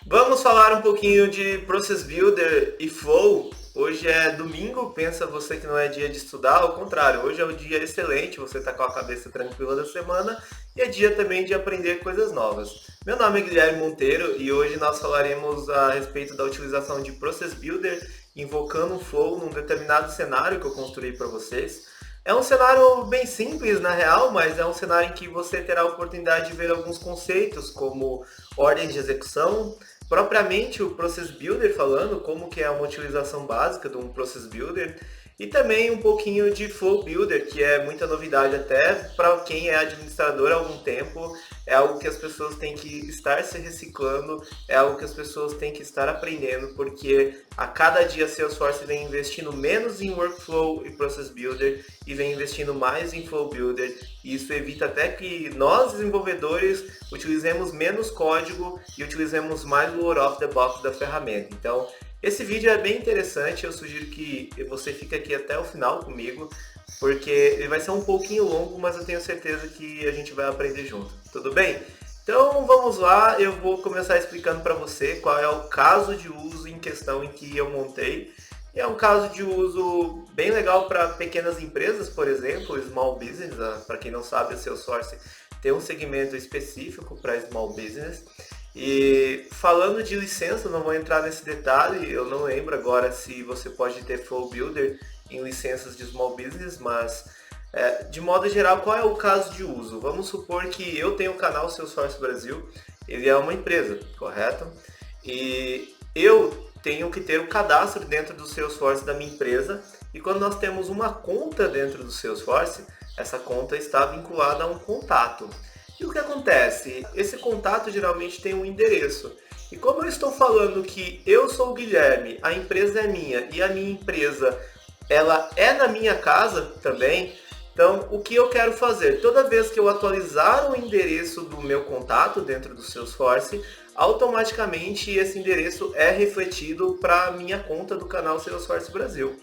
Vamos falar um pouquinho de Process Builder e Flow. Hoje é domingo, pensa você que não é dia de estudar, ao contrário, hoje é um dia excelente, você está com a cabeça tranquila da semana e é dia também de aprender coisas novas. Meu nome é Guilherme Monteiro e hoje nós falaremos a respeito da utilização de Process Builder invocando o Flow num determinado cenário que eu construí para vocês. É um cenário bem simples na real, mas é um cenário em que você terá a oportunidade de ver alguns conceitos como ordem de execução, propriamente o Process Builder falando como que é uma utilização básica de um Process Builder e também um pouquinho de Flow Builder, que é muita novidade até para quem é administrador há algum tempo, é algo que as pessoas têm que estar se reciclando, é algo que as pessoas têm que estar aprendendo, porque a cada dia Salesforce vem investindo menos em Workflow e Process Builder e vem investindo mais em Flow Builder, e isso evita até que nós, desenvolvedores, utilizemos menos código e utilizemos mais o out of the box da ferramenta. Então, esse vídeo é bem interessante, eu sugiro que você fique aqui até o final comigo, porque ele vai ser um pouquinho longo, mas eu tenho certeza que a gente vai aprender junto. Tudo bem? Então vamos lá, eu vou começar explicando para você qual é o caso de uso em questão em que eu montei. É um caso de uso bem legal para pequenas empresas, por exemplo, small business. Para quem não sabe, a Salesforce tem um segmento específico para small business. E falando de licença, não vou entrar nesse detalhe, eu não lembro agora se você pode ter Flow Builder em licenças de small business, mas de modo geral, qual é o caso de uso? Vamos supor que eu tenho o canal Salesforce Brasil, ele é uma empresa, correto? E eu tenho que ter o cadastro dentro do Salesforce da minha empresa, e quando nós temos uma conta dentro do Salesforce, essa conta está vinculada a um contato. E o que acontece? Esse contato geralmente tem um endereço. E como eu estou falando que eu sou o Guilherme, a empresa é minha e a minha empresa ela é na minha casa também, então o que eu quero fazer? Toda vez que eu atualizar o endereço do meu contato dentro do Salesforce, automaticamente esse endereço é refletido para a minha conta do canal Salesforce Brasil.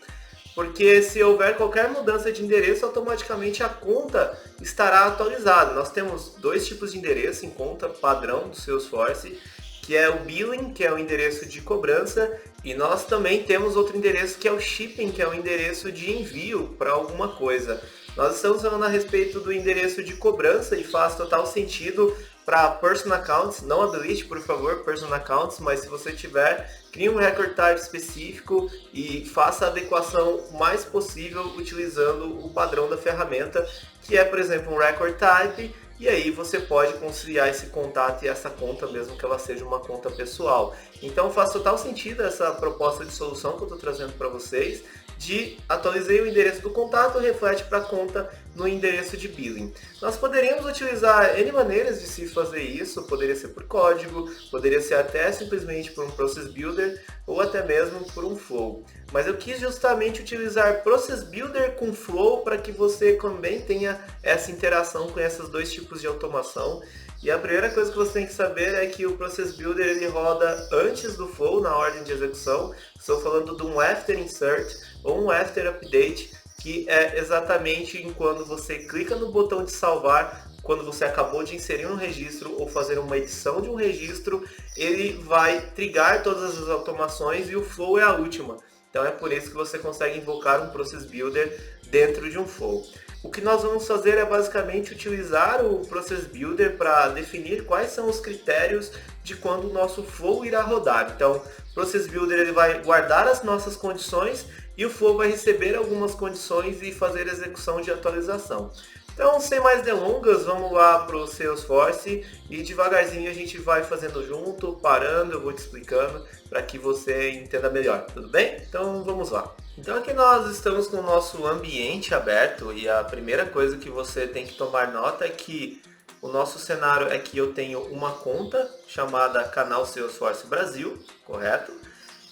Porque se houver qualquer mudança de endereço, automaticamente a conta estará atualizada. Nós temos dois tipos de endereço em conta padrão do Salesforce, que é o billing, que é o endereço de cobrança, e nós também temos outro endereço que é o shipping, que é o endereço de envio para alguma coisa. Nós estamos falando a respeito do endereço de cobrança e faz total sentido para personal accounts, não habilite, por favor, personal accounts, mas se você tiver, crie um record type específico e faça a adequação o mais possível utilizando o padrão da ferramenta, que é, por exemplo, um record type, e aí você pode conciliar esse contato e essa conta, mesmo que ela seja uma conta pessoal. Então faz total sentido essa proposta de solução que eu estou trazendo para vocês, de atualizei o endereço do contato, reflete para a conta no endereço de billing. Nós poderíamos utilizar N maneiras de se fazer isso, poderia ser por código, poderia ser até simplesmente por um Process Builder ou até mesmo por um Flow. Mas eu quis justamente utilizar Process Builder com Flow para que você também tenha essa interação com esses dois tipos de automação. E a primeira coisa que você tem que saber é que o Process Builder ele roda antes do Flow na ordem de execução. Estou falando de um After Insert ou um After Update, que é exatamente em quando você clica no botão de salvar, quando você acabou de inserir um registro ou fazer uma edição de um registro, ele vai trigar todas as automações e o Flow é a última. Então é por isso que você consegue invocar um Process Builder dentro de um Flow. O que nós vamos fazer é basicamente utilizar o Process Builder para definir quais são os critérios de quando o nosso Flow irá rodar. Então, o Process Builder ele vai guardar as nossas condições e o Flow vai receber algumas condições e fazer a execução de atualização. Então, sem mais delongas, vamos lá para o Salesforce e devagarzinho a gente vai fazendo junto, parando, eu vou te explicando para que você entenda melhor, tudo bem? Então, vamos lá. Então, aqui nós estamos com o nosso ambiente aberto e a primeira coisa que você tem que tomar nota é que o nosso cenário é que eu tenho uma conta chamada Canal Salesforce Brasil, correto?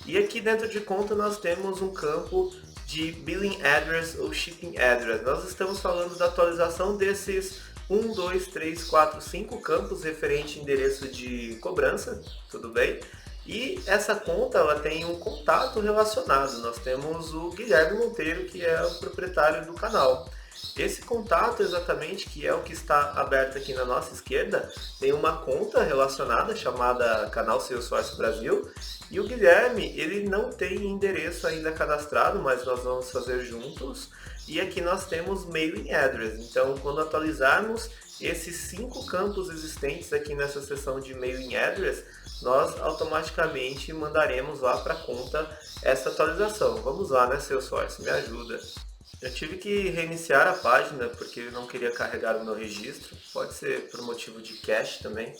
E aqui dentro de conta nós temos um campo de Billing Address ou Shipping Address. Nós estamos falando da atualização desses 1, 2, 3, 4, 5 campos referente ao endereço de cobrança, tudo bem? E essa conta ela tem um contato relacionado. Nós temos o Guilherme Monteiro, que é o proprietário do canal. Esse contato exatamente, que é o que está aberto aqui na nossa esquerda, tem uma conta relacionada chamada Canal Salesforce Brasil, e o Guilherme, ele não tem endereço ainda cadastrado, mas nós vamos fazer juntos. E aqui nós temos mailing address. Então, quando atualizarmos esses 5 campos existentes aqui nessa seção de mailing address, nós automaticamente mandaremos lá para a conta essa atualização. Vamos lá, né, Salesforce? Me ajuda. Eu tive que reiniciar a página porque eu não queria carregar o meu registro. Pode ser por motivo de cache também.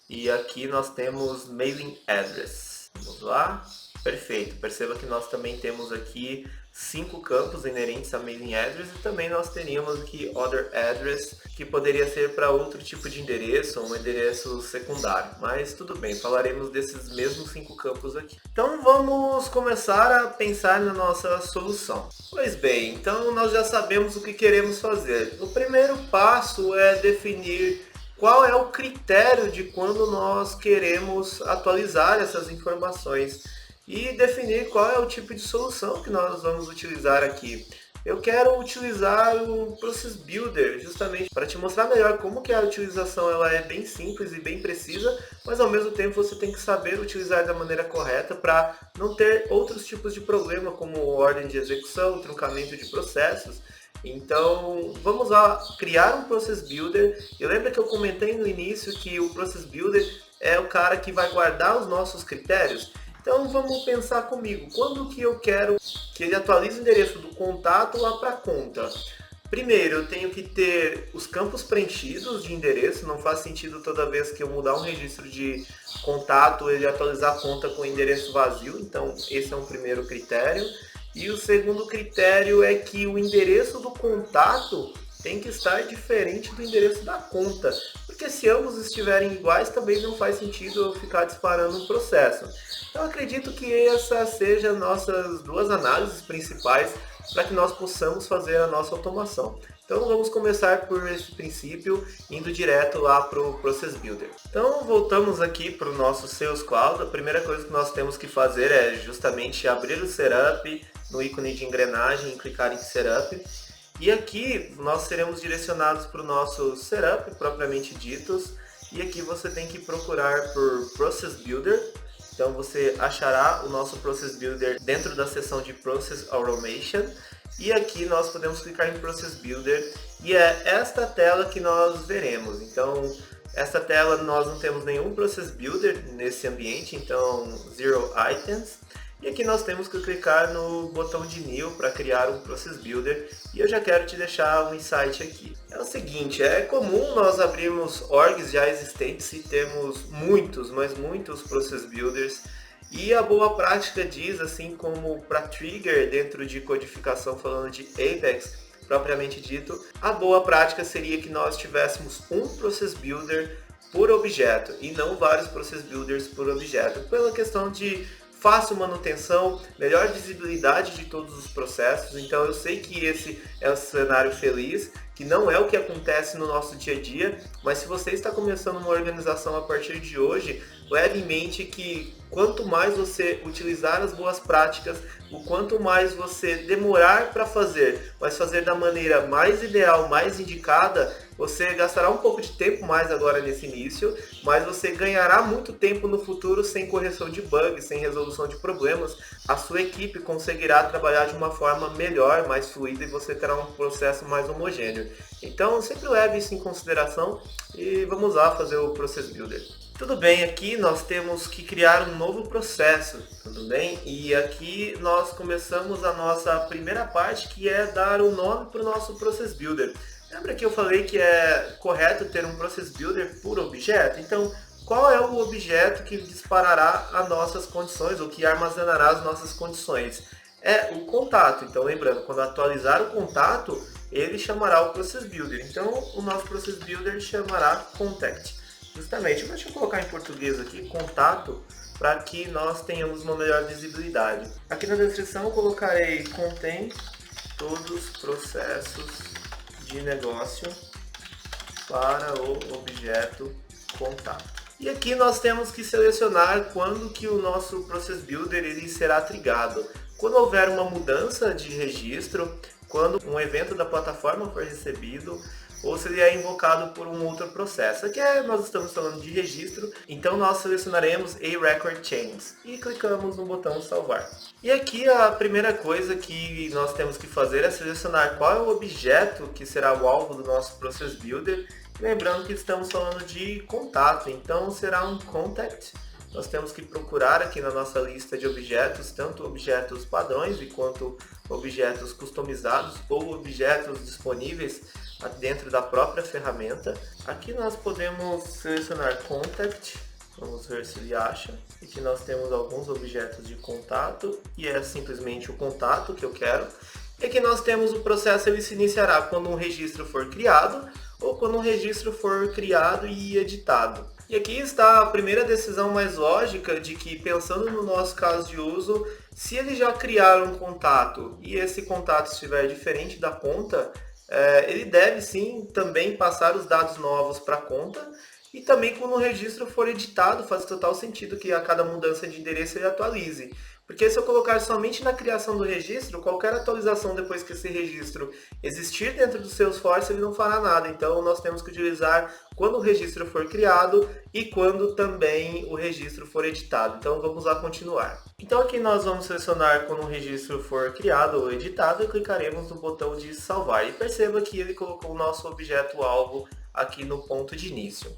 E aqui nós temos mailing address. Vamos lá. Perfeito. Perceba que nós também temos aqui 5 campos inerentes a mailing address e também nós teríamos aqui other address, que poderia ser para outro tipo de endereço, um endereço secundário. Mas tudo bem, falaremos desses mesmos 5 campos aqui. Então vamos começar a pensar na nossa solução. Pois bem, então nós já sabemos o que queremos fazer. O primeiro passo é definir qual é o critério de quando nós queremos atualizar essas informações e definir qual é o tipo de solução que nós vamos utilizar aqui. Eu quero utilizar o Process Builder justamente para te mostrar melhor como que a utilização ela é bem simples e bem precisa, mas ao mesmo tempo você tem que saber utilizar da maneira correta para não ter outros tipos de problema como ordem de execução, truncamento de processos. Então vamos lá criar um Process Builder. E lembra que eu comentei no início que o Process Builder é o cara que vai guardar os nossos critérios? Então vamos pensar comigo, quando que eu quero que ele atualize o endereço do contato lá para a conta? Primeiro, eu tenho que ter os campos preenchidos de endereço, não faz sentido toda vez que eu mudar um registro de contato ele atualizar a conta com endereço vazio, então esse é um primeiro critério. E o segundo critério é que o endereço do contato tem que estar diferente do endereço da conta, porque se ambos estiverem iguais também não faz sentido eu ficar disparando um processo. Então acredito que essas sejam nossas duas análises principais para que nós possamos fazer a nossa automação. Então vamos começar por esse princípio, indo direto lá para o Process Builder. Então voltamos aqui para o nosso Sales Cloud. A primeira coisa que nós temos que fazer é justamente abrir o Setup no ícone de engrenagem e clicar em Setup. E aqui nós seremos direcionados para o nosso Setup propriamente ditos. E aqui você tem que procurar por Process Builder. Então você achará o nosso Process Builder dentro da seção de Process Automation. E aqui nós podemos clicar em Process Builder e é esta tela que nós veremos. Então esta tela nós não temos nenhum Process Builder nesse ambiente, então Zero Items. E aqui nós temos que clicar no botão de New para criar um Process Builder. E eu já quero te deixar um insight aqui. É o seguinte, é comum nós abrirmos orgs já existentes e temos muitos, mas muitos Process Builders. E a boa prática diz, assim como para Trigger dentro de codificação falando de Apex, propriamente dito, a boa prática seria que nós tivéssemos um Process Builder por objeto e não vários Process Builders por objeto, pela questão de fácil manutenção, melhor visibilidade de todos os processos. Então eu sei que esse é um cenário feliz, que não é o que acontece no nosso dia a dia, mas se você está começando uma organização a partir de hoje, leve em mente que quanto mais você utilizar as boas práticas, o quanto mais você demorar para fazer, mas fazer da maneira mais ideal, mais indicada, você gastará um pouco de tempo mais agora nesse início, mas você ganhará muito tempo no futuro sem correção de bugs, sem resolução de problemas. A sua equipe conseguirá trabalhar de uma forma melhor, mais fluida e você terá um processo mais homogêneo. Então sempre leve isso em consideração e vamos lá fazer o Process Builder. Tudo bem, aqui nós temos que criar um novo processo, tudo bem? E aqui nós começamos a nossa primeira parte, que é dar o nome para o nosso Process Builder. Lembra que eu falei que é correto ter um Process Builder por objeto? Então, qual é o objeto que disparará as nossas condições, ou que armazenará as nossas condições? É o contato. Então, lembrando, quando atualizar o contato, ele chamará o Process Builder. Então, o nosso Process Builder chamará Contact. Justamente, deixa eu colocar em português aqui, contato, para que nós tenhamos uma melhor visibilidade. Aqui na descrição eu colocarei contém todos os processos de negócio para o objeto contato. E aqui nós temos que selecionar quando que o nosso Process Builder ele será trigado. Quando houver uma mudança de registro, quando um evento da plataforma for recebido ou se ele é invocado por um outro processo. Aqui nós estamos falando de registro, então nós selecionaremos a record change e clicamos no botão salvar. E aqui a primeira coisa que nós temos que fazer é selecionar qual é o objeto que será o alvo do nosso Process Builder. Lembrando que estamos falando de contato, então será um contact. Nós temos que procurar aqui na nossa lista de objetos, tanto objetos padrões quanto objetos customizados ou objetos disponíveis dentro da própria ferramenta. Aqui nós podemos selecionar Contact, vamos ver se ele acha. Aqui nós temos alguns objetos de contato e é simplesmente o contato que eu quero. E aqui nós temos o processo, ele se iniciará quando um registro for criado ou quando um registro for criado e editado. E aqui está a primeira decisão mais lógica de que, pensando no nosso caso de uso, se ele já criar um contato e esse contato estiver diferente da conta, ele deve sim também passar os dados novos para a conta. E também quando o registro for editado, faz total sentido que a cada mudança de endereço ele atualize. Porque se eu colocar somente na criação do registro, qualquer atualização depois que esse registro existir dentro do Salesforce, ele não fará nada. Então nós temos que utilizar quando o registro for criado e quando também o registro for editado. Então vamos lá continuar. Então aqui nós vamos selecionar quando o registro for criado ou editado e clicaremos no botão de salvar. E perceba que ele colocou o nosso objeto-alvo aqui no ponto de início.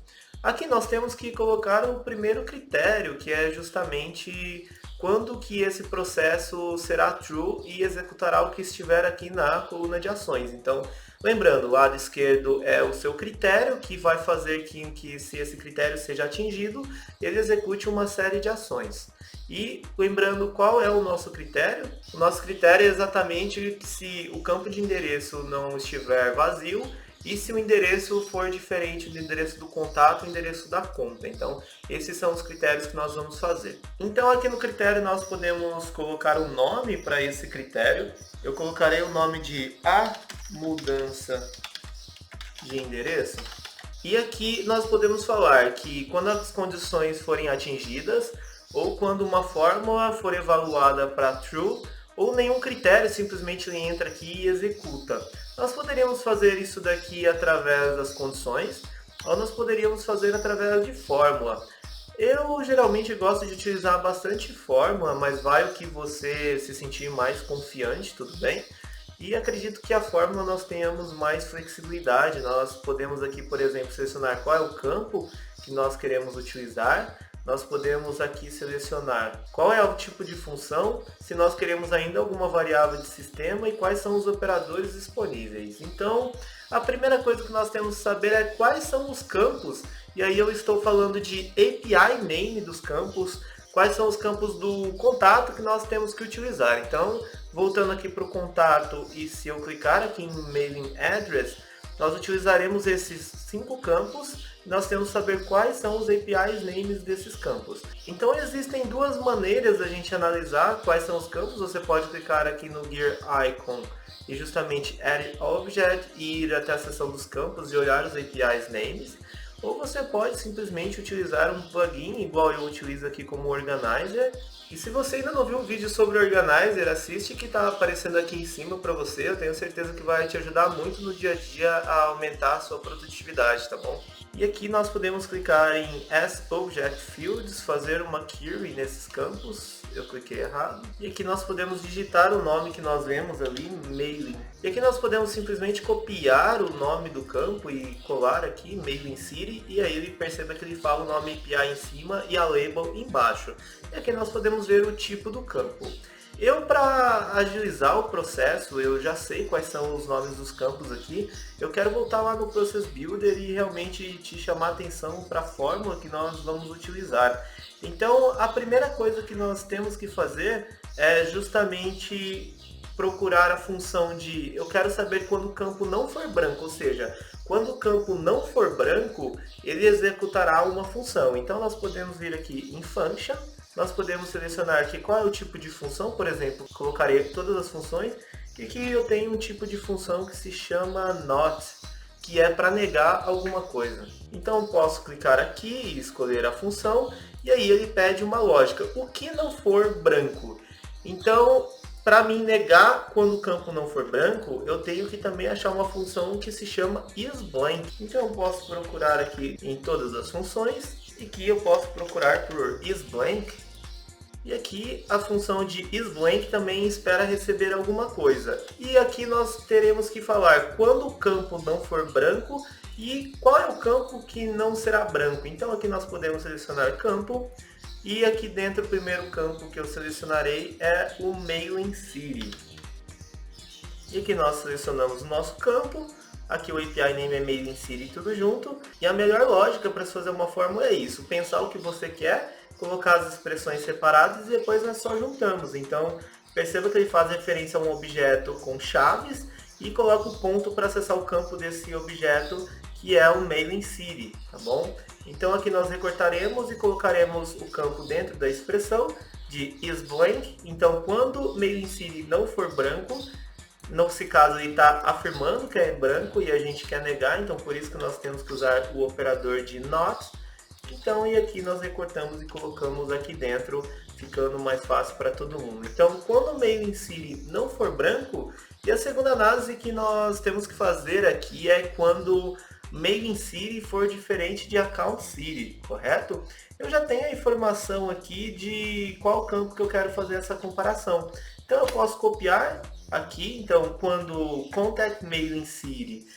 Aqui nós temos que colocar o primeiro critério, que é justamente quando que esse processo será true e executará o que estiver aqui na coluna de ações. Então, lembrando, o lado esquerdo é o seu critério, que vai fazer que se esse critério seja atingido, ele execute uma série de ações. E lembrando qual é o nosso critério? O nosso critério é exatamente se o campo de endereço não estiver vazio, e se o endereço for diferente do endereço do contato, o endereço da conta. Então, esses são os critérios que nós vamos fazer. Então, aqui no critério, nós podemos colocar um nome para esse critério. Eu colocarei o nome de A Mudança de Endereço. E aqui nós podemos falar que quando as condições forem atingidas, ou quando uma fórmula for evaluada para true, ou nenhum critério, simplesmente ele entra aqui e executa. Nós poderíamos fazer isso daqui através das condições, ou nós poderíamos fazer através de fórmula. Eu geralmente gosto de utilizar bastante fórmula, mas vai o que você se sentir mais confiante, tudo bem? E acredito que a fórmula nós tenhamos mais flexibilidade. Nós podemos aqui, por exemplo, selecionar qual é o campo que nós queremos utilizar. Nós podemos aqui selecionar qual é o tipo de função, se nós queremos ainda alguma variável de sistema e quais são os operadores disponíveis. Então, a primeira coisa que nós temos que saber é quais são os campos, e aí eu estou falando de API name dos campos, quais são os campos do contato que nós temos que utilizar. Então, voltando aqui para o contato, e se eu clicar aqui em mailing address, nós utilizaremos esses 5 campos. Nós temos que saber quais são os APIs names desses campos. Então existem duas maneiras da gente analisar quais são os campos. Você pode clicar aqui no Gear Icon e justamente Add Object e ir até a seção dos campos e olhar os APIs names. Ou você pode simplesmente utilizar um plugin igual eu utilizo aqui como Organizer. E se você ainda não viu um vídeo sobre Organizer, assiste que está aparecendo aqui em cima para você. Eu tenho certeza que vai te ajudar muito no dia a dia a aumentar a sua produtividade, tá bom? E aqui nós podemos clicar em As Object Fields, fazer uma query nesses campos. Eu cliquei errado. E aqui nós podemos digitar o nome que nós vemos ali, mailing. E aqui nós podemos simplesmente copiar o nome do campo e colar aqui, mailing city. E aí ele perceba que ele fala o nome API em cima e a label embaixo. E aqui nós podemos ver o tipo do campo. Eu, para agilizar o processo, eu já sei quais são os nomes dos campos aqui. Eu quero voltar lá no Process Builder e realmente te chamar a atenção para a fórmula que nós vamos utilizar. Então, a primeira coisa que nós temos que fazer é justamente procurar a função de eu quero saber quando o campo não for branco, ou seja, quando o campo não for branco, ele executará uma função. Então, nós podemos vir aqui em Function. Nós podemos selecionar aqui qual é o tipo de função, por exemplo, colocarei todas as funções, e aqui eu tenho um tipo de função que se chama not, que é para negar alguma coisa. Então posso clicar aqui e escolher a função, e aí ele pede uma lógica, o que não for branco. Então para mim negar quando o campo não for branco, eu tenho que também achar uma função que se chama isBlank. Então eu posso procurar aqui em todas as funções, e aqui eu posso procurar por isBlank. E aqui a função de isBlank também espera receber alguma coisa. E aqui nós teremos que falar quando o campo não for branco e qual é o campo que não será branco. Então aqui nós podemos selecionar campo. E aqui dentro o primeiro campo que eu selecionarei é o Mailing City. E aqui nós selecionamos o nosso campo. Aqui o API name é Mailing City tudo junto. E a melhor lógica para se fazer uma fórmula é isso. Pensar o que você quer, colocar as expressões separadas e depois nós só juntamos. Então perceba que ele faz referência a um objeto com chaves e coloca o ponto para acessar o campo desse objeto, que é o Mailing City, tá bom? Então aqui nós recortaremos e colocaremos o campo dentro da expressão de isBlank. Então quando Mailing City não for branco, nesse caso ele está afirmando que é branco e a gente quer negar, então por isso que nós temos que usar o operador de not. Então, e aqui nós recortamos e colocamos aqui dentro, ficando mais fácil para todo mundo. Então, quando o Mailing City não for branco, e a segunda análise que nós temos que fazer aqui é quando Mailing City for diferente de Account City, correto? Eu já tenho a informação aqui de qual campo que eu quero fazer essa comparação. Então, eu posso copiar aqui, então, quando Contact Mailing City.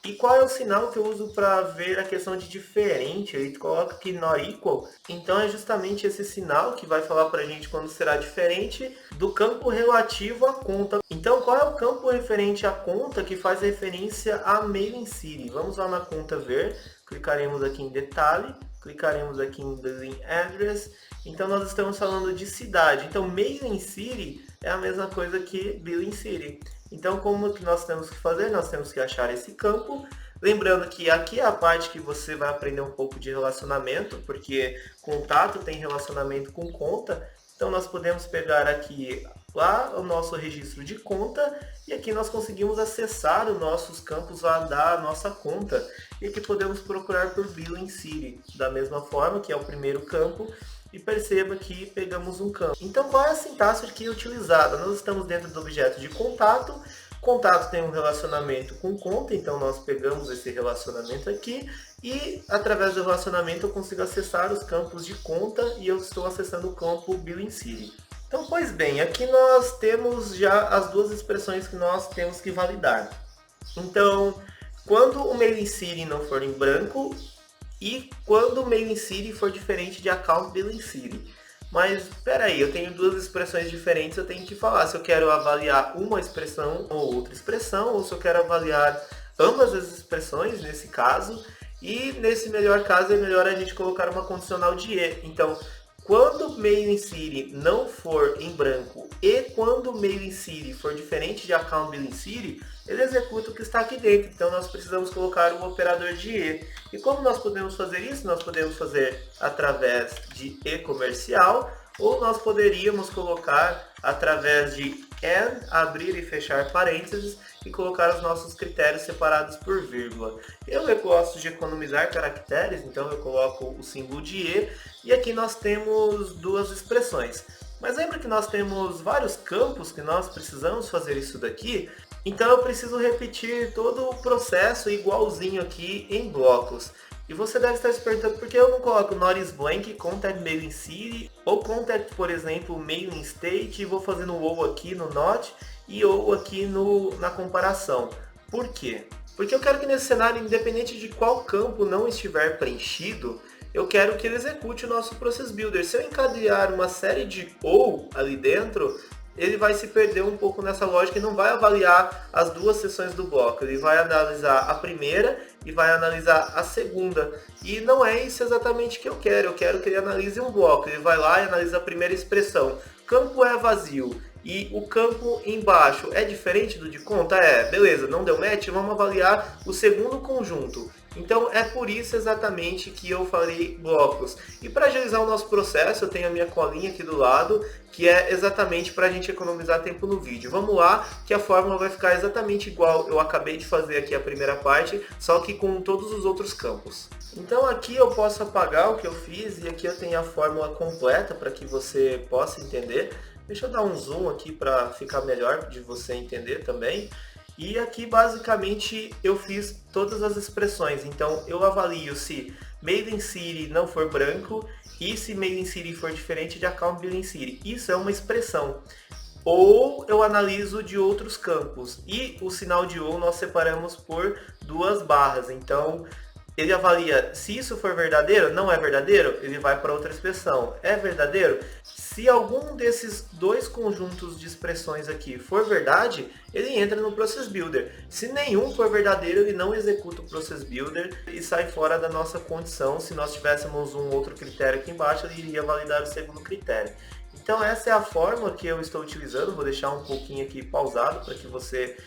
E qual é o sinal que eu uso para ver a questão de diferente? Ele coloca aqui not equal. Então é justamente esse sinal que vai falar para a gente quando será diferente do campo relativo à conta. Então qual é o campo referente à conta que faz referência a Mailing City? Vamos lá na conta ver, clicaremos aqui em detalhe, clicaremos aqui em Billing Address. Então nós estamos falando de cidade. Então Mailing City é a mesma coisa que Billing City. Então, como que nós temos que fazer? Nós temos que achar esse campo. Lembrando que aqui é a parte que você vai aprender um pouco de relacionamento, porque contato tem relacionamento com conta. Então, nós podemos pegar aqui lá o nosso registro de conta e aqui nós conseguimos acessar os nossos campos lá da nossa conta. E aqui podemos procurar por Billing City, da mesma forma que é o primeiro campo. E perceba que pegamos um campo. Então qual é a sintaxe aqui utilizada? Nós estamos dentro do objeto de contato. Contato tem um relacionamento com conta, então nós pegamos esse relacionamento aqui. E através do relacionamento eu consigo acessar os campos de conta e eu estou acessando o campo Billing City. Então, pois bem, aqui nós temos já as duas expressões que nós temos que validar. Então, quando o Mailing City não for em branco, e quando o Mailing City for diferente de Account Billing City. Mas, peraí, eu tenho duas expressões diferentes, eu tenho que falar se eu quero avaliar uma expressão ou outra expressão, ou se eu quero avaliar ambas as expressões, nesse caso. E, nesse melhor caso, é melhor a gente colocar uma condicional de E. Então, quando o Mailing City não for em branco e quando o Mailing City for diferente de Account Billing City, ele executa o que está aqui dentro. Então nós precisamos colocar o operador de E. E como nós podemos fazer isso? Nós podemos fazer através de E comercial, ou nós poderíamos colocar através de AND, abrir e fechar parênteses, e colocar os nossos critérios separados por vírgula. Eu gosto de economizar caracteres, então eu coloco o símbolo de E aqui nós temos duas expressões. Mas lembra que nós temos vários campos que nós precisamos fazer isso daqui? Então eu preciso repetir todo o processo igualzinho aqui em blocos. E você deve estar se perguntando por que eu não coloco not isBlank, contact Mailing City, ou contact, por exemplo, Mailing State, e vou fazendo ou aqui no not e ou aqui na comparação. Por quê? Porque eu quero que nesse cenário, independente de qual campo não estiver preenchido, eu quero que ele execute o nosso Process Builder. Se eu encadear uma série de ou ali dentro, ele vai se perder um pouco nessa lógica e não vai avaliar as duas seções do bloco. Ele vai analisar a primeira e vai analisar a segunda. E não é isso exatamente que eu quero. Eu quero que ele analise um bloco. Ele vai lá e analisa a primeira expressão. Campo é vazio. E o campo embaixo é diferente do de conta? É, beleza, não deu match? Vamos avaliar o segundo conjunto. Então é por isso exatamente que eu falei blocos. E para agilizar o nosso processo, eu tenho a minha colinha aqui do lado, que é exatamente para a gente economizar tempo no vídeo. Vamos lá, que a fórmula vai ficar exatamente igual eu acabei de fazer aqui a primeira parte, só que com todos os outros campos. Então aqui eu posso apagar o que eu fiz e aqui eu tenho a fórmula completa para que você possa entender. Deixa eu dar um zoom aqui para ficar melhor de você entender também. E aqui basicamente eu fiz todas as expressões, então eu avalio se Made in City não for branco e se Made in City for diferente de Account Billing City. Isso é uma expressão. Ou eu analiso de outros campos. E o sinal de ou nós separamos por duas barras. Então ele avalia se isso for verdadeiro, não é verdadeiro, ele vai para outra expressão. É verdadeiro? Se algum desses dois conjuntos de expressões aqui for verdade, ele entra no Process Builder. Se nenhum for verdadeiro, ele não executa o Process Builder e sai fora da nossa condição. Se nós tivéssemos um outro critério aqui embaixo, ele iria validar o segundo critério. Então essa é a forma que eu estou utilizando. Vou deixar um pouquinho aqui pausado para que você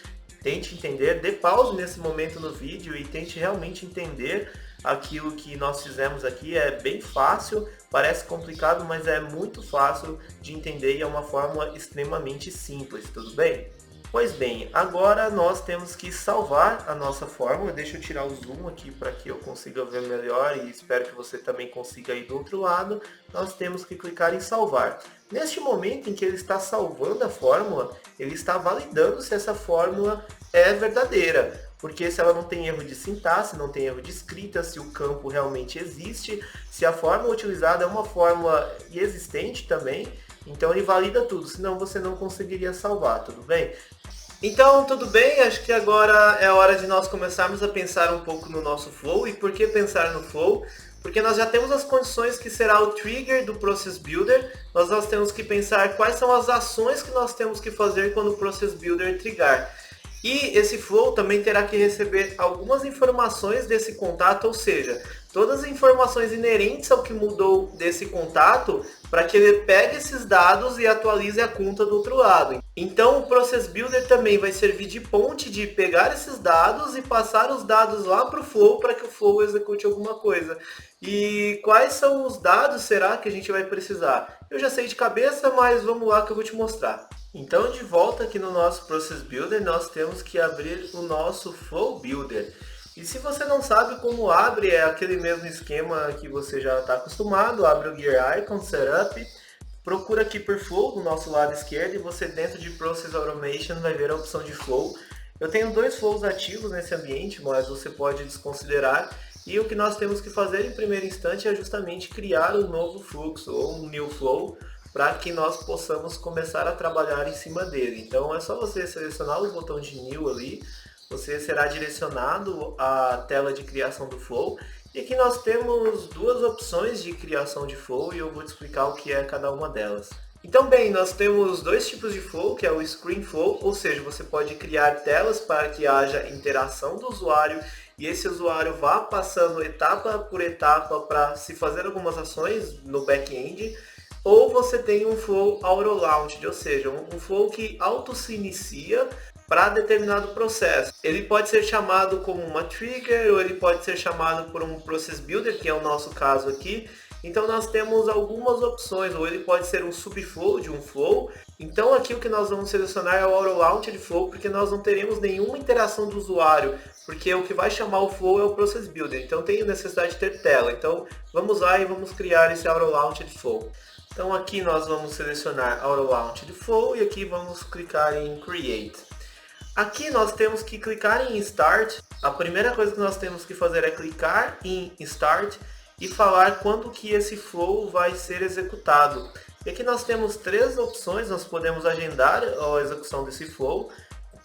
tente entender, dê pause nesse momento no vídeo e tente realmente entender aquilo que nós fizemos aqui. É bem fácil, parece complicado, mas é muito fácil de entender e é uma fórmula extremamente simples, tudo bem? Pois bem, agora nós temos que salvar a nossa fórmula. Deixa eu tirar o zoom aqui para que eu consiga ver melhor e espero que você também consiga ir do outro lado. Nós temos que clicar em salvar. Neste momento em que ele está salvando a fórmula, ele está validando se essa fórmula é verdadeira. Porque se ela não tem erro de sintaxe, não tem erro de escrita, se o campo realmente existe, se a fórmula utilizada é uma fórmula existente também, então ele valida tudo, senão você não conseguiria salvar, tudo bem? Então, tudo bem, acho que agora é hora de nós começarmos a pensar um pouco no nosso flow. E por que pensar no flow? Porque nós já temos as condições que será o trigger do Process Builder, nós temos que pensar quais são as ações que nós temos que fazer quando o Process Builder trigar. E esse flow também terá que receber algumas informações desse contato, ou seja, todas as informações inerentes ao que mudou desse contato, para que ele pegue esses dados e atualize a conta do outro lado. Então o Process Builder também vai servir de ponte de pegar esses dados e passar os dados lá para o Flow, para que o Flow execute alguma coisa. E quais são os dados será que a gente vai precisar? Eu já sei de cabeça, mas vamos lá que eu vou te mostrar. Então, de volta aqui no nosso Process Builder, nós temos que abrir o nosso Flow Builder. E se você não sabe como abre, é aquele mesmo esquema que você já está acostumado. Abre o Gear Icon, Setup, procura aqui por Flow do nosso lado esquerdo e você dentro de Process Automation vai ver a opção de Flow. Eu tenho dois flows ativos nesse ambiente, mas você pode desconsiderar. E o que nós temos que fazer em primeiro instante é justamente criar um novo fluxo ou um New Flow, para que nós possamos começar a trabalhar em cima dele. Então é só você selecionar o botão de New ali, você será direcionado à tela de criação do Flow. E aqui nós temos duas opções de criação de Flow e eu vou te explicar o que é cada uma delas. Então bem, nós temos dois tipos de Flow, que é o Screen Flow, ou seja, você pode criar telas para que haja interação do usuário e esse usuário vá passando etapa por etapa para se fazer algumas ações no back-end. Ou você tem um Flow Auto Launch, ou seja, um Flow que auto se inicia para determinado processo. Ele pode ser chamado como uma trigger, ou ele pode ser chamado por um Process Builder, que é o nosso caso aqui. Então nós temos algumas opções, ou ele pode ser um subflow de um flow. Então aqui o que nós vamos selecionar é o Auto Launch de Flow, porque nós não teremos nenhuma interação do usuário, porque o que vai chamar o Flow é o Process Builder, então tem necessidade de ter tela. Então vamos lá e vamos criar esse Auto Launch de Flow. Então aqui nós vamos selecionar Auto Launch de Flow e aqui vamos clicar em Create. Aqui nós temos que clicar em Start. A primeira coisa que nós temos que fazer é clicar em Start e falar quando que esse Flow vai ser executado. E aqui nós temos três opções, nós podemos agendar a execução desse Flow,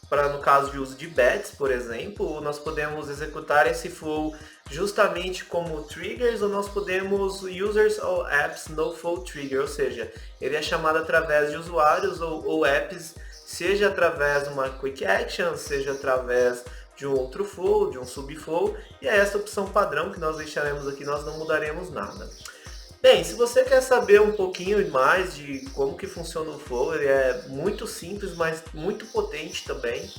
para no caso de uso de batch, por exemplo, nós podemos executar esse Flow justamente como triggers, ou nós podemos users ou apps no flow trigger, ou seja, ele é chamado através de usuários ou apps, seja através de uma quick action, seja através de um outro flow, de um subflow, e é essa opção padrão que nós deixaremos aqui, nós não mudaremos nada. Bem, se você quer saber um pouquinho mais de como que funciona o Flow, ele é muito simples, mas muito potente também.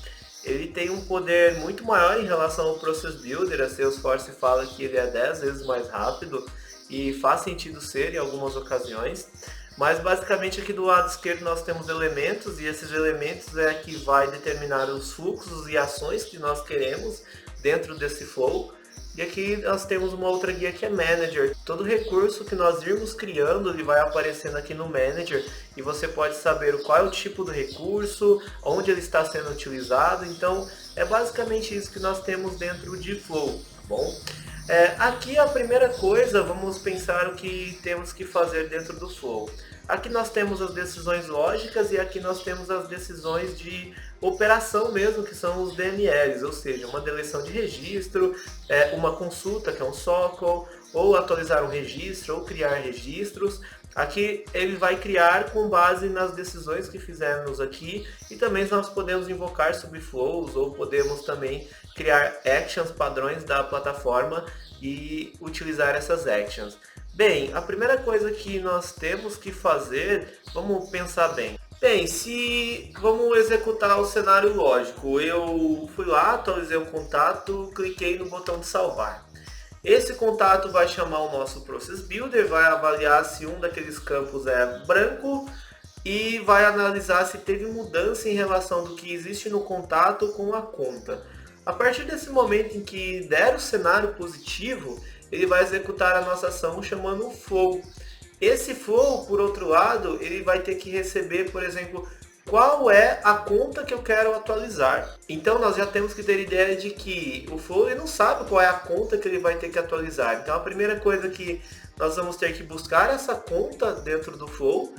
Ele tem um poder muito maior em relação ao Process Builder. A Salesforce fala que ele é 10 vezes mais rápido e faz sentido ser em algumas ocasiões. Mas basicamente aqui do lado esquerdo nós temos elementos e esses elementos é que vai determinar os fluxos e ações que nós queremos dentro desse Flow. E aqui nós temos uma outra guia que é Manager. Todo recurso que nós irmos criando, ele vai aparecendo aqui no Manager e você pode saber qual é o tipo do recurso, onde ele está sendo utilizado. Então é basicamente isso que nós temos dentro de Flow, tá bom? Aqui a primeira coisa, vamos pensar o que temos que fazer dentro do Flow. Aqui nós temos as decisões lógicas e aqui nós temos as decisões de operação mesmo, que são os DMLs, ou seja, uma deleção de registro, uma consulta, que é um SOCL, ou atualizar um registro, ou criar registros. Aqui ele vai criar com base nas decisões que fizermos aqui e também nós podemos invocar subflows ou podemos também criar actions, padrões da plataforma e utilizar essas actions. Bem, a primeira coisa que nós temos que fazer, vamos pensar bem. Bem, se vamos executar o cenário lógico, eu fui lá, atualizei um contato, cliquei no botão de salvar. Esse contato vai chamar o nosso Process Builder, vai avaliar se um daqueles campos é branco e vai analisar se teve mudança em relação do que existe no contato com a conta. A partir desse momento em que der o cenário positivo, ele vai executar a nossa ação chamando o flow. Esse flow, por outro lado, ele vai ter que receber, por exemplo, qual é a conta que eu quero atualizar. Então nós já temos que ter ideia de que o flow ele não sabe qual é a conta que ele vai ter que atualizar. Então a primeira coisa que nós vamos ter que buscar essa conta dentro do flow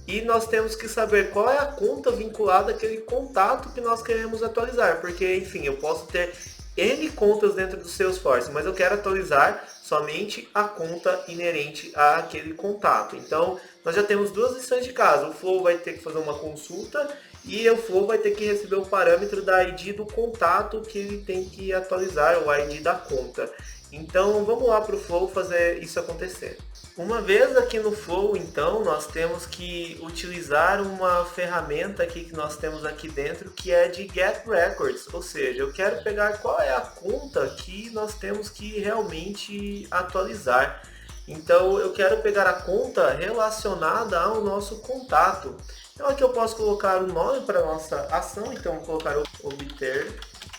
e nós temos que saber qual é a conta vinculada àquele contato que nós queremos atualizar. Porque, enfim, eu posso ter N contas dentro do Salesforce, mas eu quero atualizar somente a conta inerente àquele contato. Então, nós já temos duas lições de caso. O Flow vai ter que fazer uma consulta e o Flow vai ter que receber o parâmetro da ID do contato que ele tem que atualizar, o ID da conta. Então, vamos lá para o Flow fazer isso acontecer. Uma vez aqui no Flow, então, nós temos que utilizar uma ferramenta aqui que nós temos aqui dentro, que é de Get Records, ou seja, eu quero pegar qual é a conta que nós temos que realmente atualizar. Então, eu quero pegar a conta relacionada ao nosso contato. Então, aqui eu posso colocar o nome para a nossa ação, então, vou colocar obter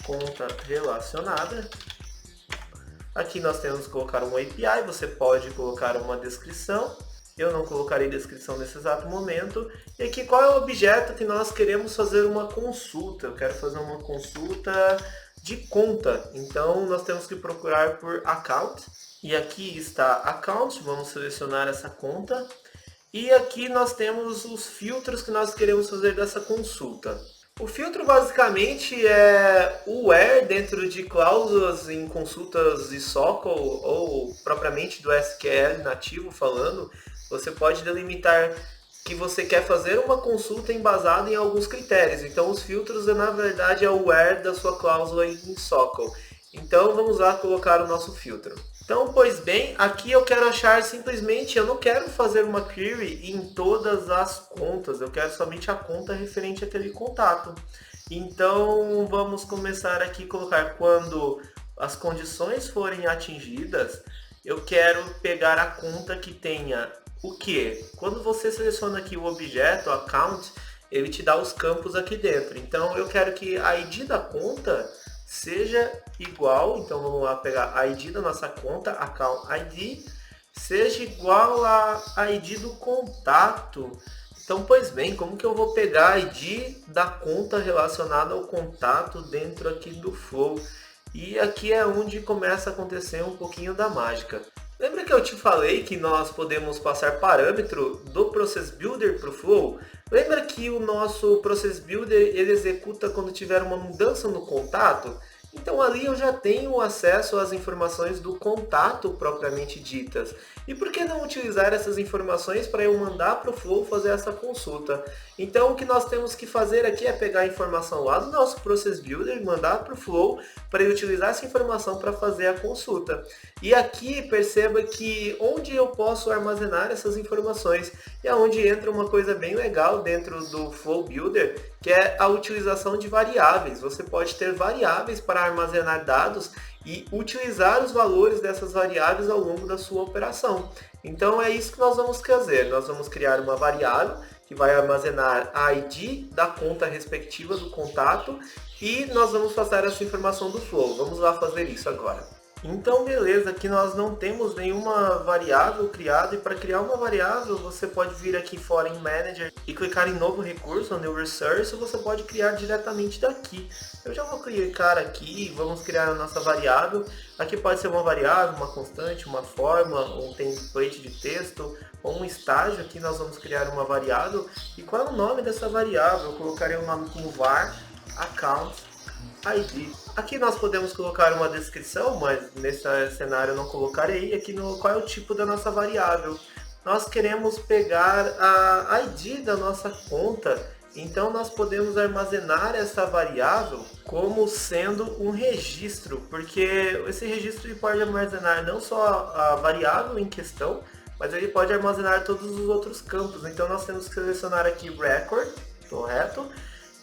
conta relacionada. Aqui nós temos que colocar um API, você pode colocar uma descrição. Eu não colocarei descrição nesse exato momento. E aqui qual é o objeto que nós queremos fazer uma consulta? Eu quero fazer uma consulta de conta. Então nós temos que procurar por account. E aqui está account, vamos selecionar essa conta. E aqui nós temos os filtros que nós queremos fazer dessa consulta. O filtro basicamente é o where dentro de cláusulas em consultas de SOCL ou propriamente do SQL nativo falando. Você pode delimitar que você quer fazer uma consulta embasada em alguns critérios. Então os filtros na verdade é o where da sua cláusula em SOCL. Então vamos lá colocar o nosso filtro. Então, pois bem, aqui eu quero achar simplesmente, eu não quero fazer uma query em todas as contas, eu quero somente a conta referente àquele contato. Então, vamos começar aqui a colocar quando as condições forem atingidas, eu quero pegar a conta que tenha o quê? Quando você seleciona aqui o objeto, account, ele te dá os campos aqui dentro. Então, eu quero que a ID da conta seja igual, então vamos lá pegar a ID da nossa conta, account ID, seja igual a ID do contato. Então, pois bem, como que eu vou pegar a ID da conta relacionada ao contato dentro aqui do Flow? E aqui é onde começa a acontecer um pouquinho da mágica. Lembra que eu te falei que nós podemos passar parâmetro do Process Builder para o Flow? Lembra que o nosso Process Builder ele executa quando tiver uma mudança no contato? Então ali eu já tenho acesso às informações do contato propriamente ditas. E por que não utilizar essas informações para eu mandar para o Flow fazer essa consulta? Então o que nós temos que fazer aqui é pegar a informação lá do nosso Process Builder, mandar para o Flow para ele utilizar essa informação para fazer a consulta. E aqui perceba que onde eu posso armazenar essas informações é onde entra uma coisa bem legal dentro do Flow Builder, que é a utilização de variáveis. Você pode ter variáveis para armazenar dados e utilizar os valores dessas variáveis ao longo da sua operação. Então é isso que nós vamos fazer. Nós vamos criar uma variável que vai armazenar a ID da conta respectiva do contato e nós vamos passar essa informação do Flow. Vamos lá fazer isso agora. Então, beleza, aqui nós não temos nenhuma variável criada e para criar uma variável você pode vir aqui fora em Manager e clicar em novo recurso, New Resource, ou você pode criar diretamente daqui. Eu já vou clicar aqui e vamos criar a nossa variável. Aqui pode ser uma variável, uma constante, uma forma, um template de texto ou um estágio. Aqui nós vamos criar uma variável. E qual é o nome dessa variável? Eu colocarei o nome como var account ID. Aqui nós podemos colocar uma descrição, mas nesse cenário eu não colocarei. Aqui no qual é o tipo da nossa variável. Nós queremos pegar a ID da nossa conta, então nós podemos armazenar essa variável como sendo um registro, porque esse registro ele pode armazenar não só a variável em questão, mas ele pode armazenar todos os outros campos. Então nós temos que selecionar aqui record, correto?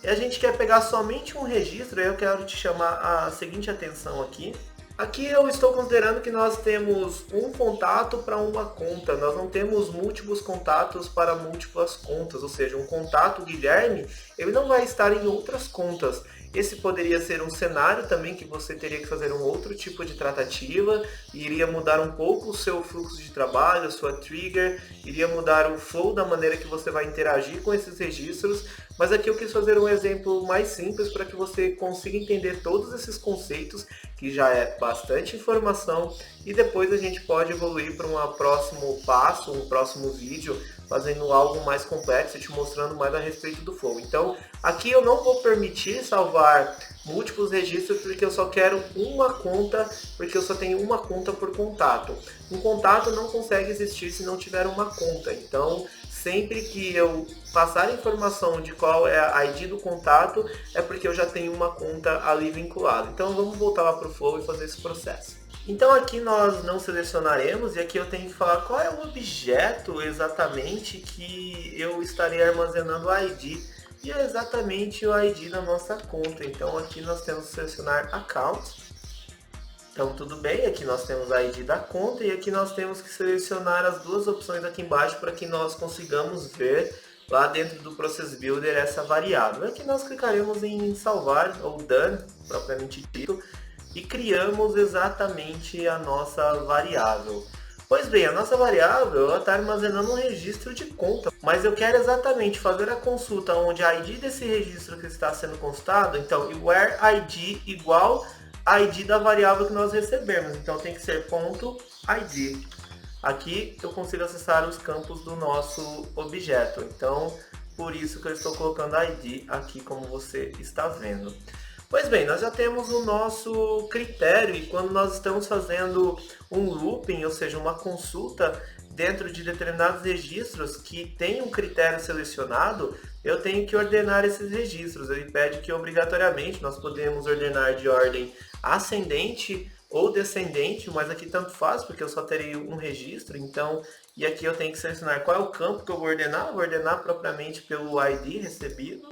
E a gente quer pegar somente um registro, eu quero te chamar a seguinte atenção aqui. Aqui eu estou considerando que nós temos um contato para uma conta, nós não temos múltiplos contatos para múltiplas contas, ou seja, um contato Guilherme, ele não vai estar em outras contas. Esse poderia ser um cenário também que você teria que fazer um outro tipo de tratativa, iria mudar um pouco o seu fluxo de trabalho, a sua trigger, iria mudar o flow da maneira que você vai interagir com esses registros, mas aqui eu quis fazer um exemplo mais simples para que você consiga entender todos esses conceitos, que já é bastante informação, e depois a gente pode evoluir para um próximo passo, um próximo vídeo, fazendo algo mais complexo e te mostrando mais a respeito do flow. Então, aqui eu não vou permitir salvar múltiplos registros porque eu só quero uma conta, porque eu só tenho uma conta por contato. Um contato não consegue existir se não tiver uma conta. Então, sempre que eu passar a informação de qual é a ID do contato, é porque eu já tenho uma conta ali vinculada. Então, vamos voltar lá para o flow e fazer esse processo. Então aqui nós não selecionaremos e aqui eu tenho que falar qual é o objeto exatamente que eu estarei armazenando o ID. E é exatamente o ID da nossa conta. Então aqui nós temos que selecionar Account. Então tudo bem, aqui nós temos a ID da conta e aqui nós temos que selecionar as duas opções aqui embaixo para que nós consigamos ver lá dentro do Process Builder essa variável. Aqui nós clicaremos em salvar ou done, propriamente dito, e criamos exatamente a nossa variável. Pois bem, a nossa variável está armazenando um registro de conta, mas eu quero exatamente fazer a consulta onde a ID desse registro que está sendo consultado, então where ID igual a ID da variável que nós recebemos, então tem que ser ponto .id. Aqui eu consigo acessar os campos do nosso objeto, então por isso que eu estou colocando a ID aqui como você está vendo. Pois bem, nós já temos o nosso critério e quando nós estamos fazendo um looping, ou seja, uma consulta dentro de determinados registros que tem um critério selecionado, eu tenho que ordenar esses registros. Ele pede que obrigatoriamente nós podemos ordenar de ordem ascendente ou descendente, mas aqui tanto faz porque eu só terei um registro, então, e aqui eu tenho que selecionar qual é o campo que eu vou ordenar propriamente pelo ID recebido.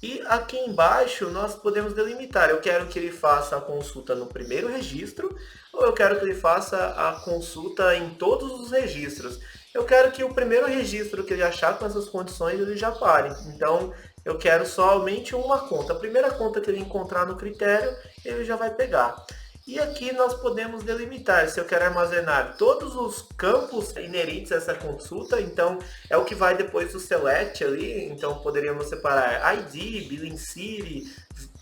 E aqui embaixo nós podemos delimitar, eu quero que ele faça a consulta no primeiro registro, ou eu quero que ele faça a consulta em todos os registros. Eu quero que o primeiro registro que ele achar com essas condições ele já pare. Então eu quero somente uma conta. A primeira conta que ele encontrar no critério, ele já vai pegar. E aqui nós podemos delimitar se eu quero armazenar todos os campos inerentes a essa consulta, então é o que vai depois do select ali, então poderíamos separar ID, billing city,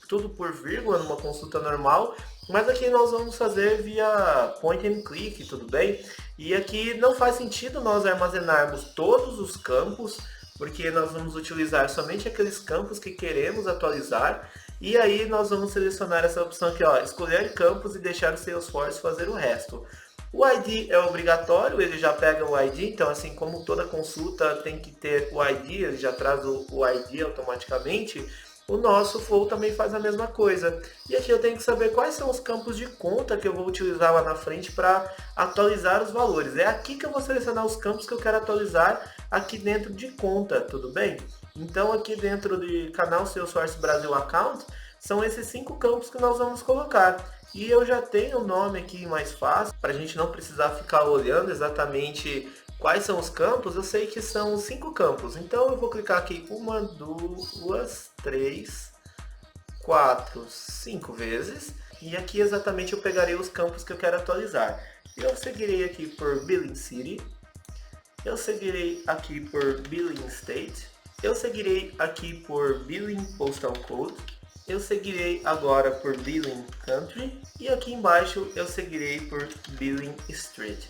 tudo por vírgula numa consulta normal, mas aqui nós vamos fazer via point and click, tudo bem? E aqui não faz sentido nós armazenarmos todos os campos, porque nós vamos utilizar somente aqueles campos que queremos atualizar. E aí nós vamos selecionar essa opção aqui, ó, escolher campos e deixar o Salesforce fazer o resto. O ID é obrigatório, ele já pega o ID, então assim como toda consulta tem que ter o ID, ele já traz o ID automaticamente, o nosso Flow também faz a mesma coisa. E aqui eu tenho que saber quais são os campos de conta que eu vou utilizar lá na frente para atualizar os valores. É aqui que eu vou selecionar os campos que eu quero atualizar aqui dentro de conta, tudo bem? Então aqui dentro de canal Salesforce Brasil Account, são esses 5 campos que nós vamos colocar. E eu já tenho o nome aqui mais fácil, para a gente não precisar ficar olhando exatamente quais são os campos. Eu sei que são 5 campos, então eu vou clicar aqui 1, 2, 3, 4, 5 vezes. e aqui exatamente eu pegarei os campos que eu quero atualizar. Eu seguirei aqui por Billing City, eu seguirei aqui por Billing State, eu seguirei aqui por Billing Postal Code, eu seguirei agora por Billing Country e aqui embaixo eu seguirei por Billing Street.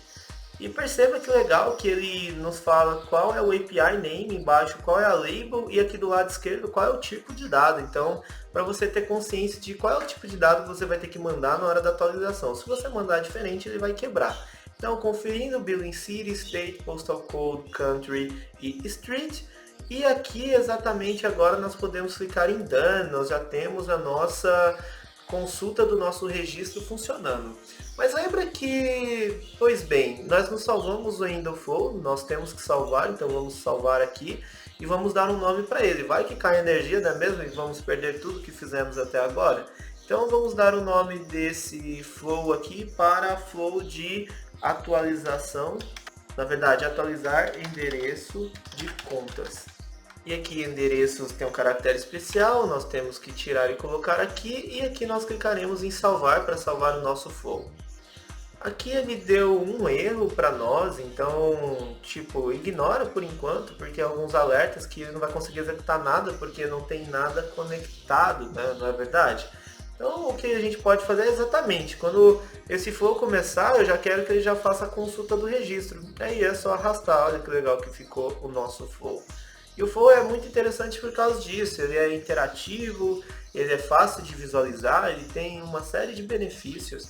E perceba que legal que ele nos fala qual é o API name embaixo, qual é a label e aqui do lado esquerdo qual é o tipo de dado. Então, para você ter consciência de qual é o tipo de dado que você vai ter que mandar na hora da atualização. Se você mandar diferente, ele vai quebrar. Então, conferindo Billing City, State, Postal Code, Country e Street. E aqui exatamente agora nós podemos clicar em Done, nós já temos a nossa consulta do nosso registro funcionando. Mas lembra que, pois bem, nós não salvamos o Endoflow, nós temos que salvar, então vamos salvar aqui e vamos dar um nome para ele. Vai que cai energia, não é mesmo? E vamos perder tudo que fizemos até agora. Então vamos dar o nome desse flow aqui para flow de atualização, na verdade, atualizar endereço de contas. E aqui endereços tem um caractere especial, nós temos que tirar e colocar aqui, e aqui nós clicaremos em salvar para salvar o nosso flow. Aqui ele deu um erro para nós, então, tipo, ignora por enquanto, porque alguns alertas que ele não vai conseguir executar nada, porque não tem nada conectado, né? Não é verdade? Então, o que a gente pode fazer é exatamente, quando esse flow começar, eu já quero que ele já faça a consulta do registro. Aí é só arrastar, olha que legal que ficou o nosso flow. E o flow é muito interessante por causa disso, ele é interativo, ele é fácil de visualizar, ele tem uma série de benefícios.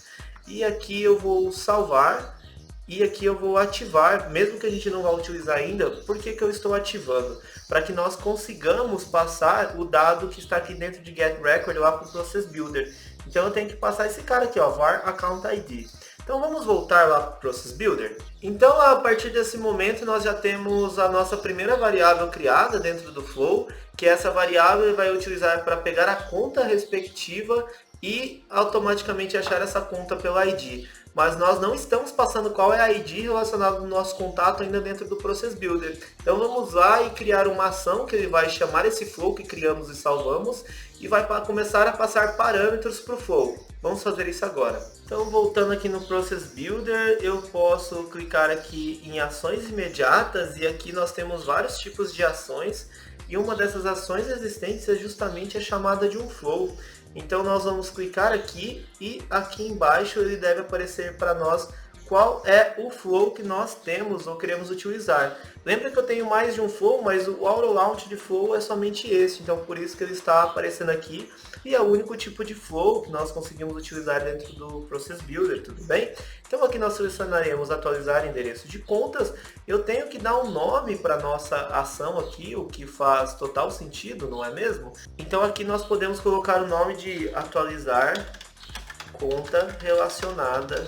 E aqui eu vou salvar e aqui eu vou ativar, mesmo que a gente não vá utilizar ainda. Por que eu estou ativando? Para que nós consigamos passar o dado que está aqui dentro de getRecord lá para o Process Builder. Então eu tenho que passar esse cara aqui, ó, var account ID. Então vamos voltar lá para o Process Builder. Então a partir desse momento nós já temos a nossa primeira variável criada dentro do Flow, que essa variável vai utilizar para pegar a conta respectiva e automaticamente achar essa conta pelo ID. Mas nós não estamos passando qual é a ID relacionada ao nosso contato ainda dentro do Process Builder. Então vamos lá e criar uma ação que ele vai chamar esse flow que criamos e salvamos e vai começar a passar parâmetros para o flow. Vamos fazer isso agora. Então voltando aqui no Process Builder, eu posso clicar aqui em ações imediatas e aqui nós temos vários tipos de ações e uma dessas ações existentes é justamente a chamada de um flow. Então nós vamos clicar aqui e aqui embaixo ele deve aparecer para nós qual é o flow que nós temos ou queremos utilizar. Lembra que eu tenho mais de um flow, mas o Auto Launch de flow é somente esse, então por isso que ele está aparecendo aqui e é o único tipo de flow que nós conseguimos utilizar dentro do Process Builder, tudo bem? Então aqui nós selecionaremos atualizar endereço de contas, eu tenho que dar um nome para nossa ação aqui, o que faz total sentido, não é mesmo? Então aqui nós podemos colocar o nome de atualizar conta relacionada,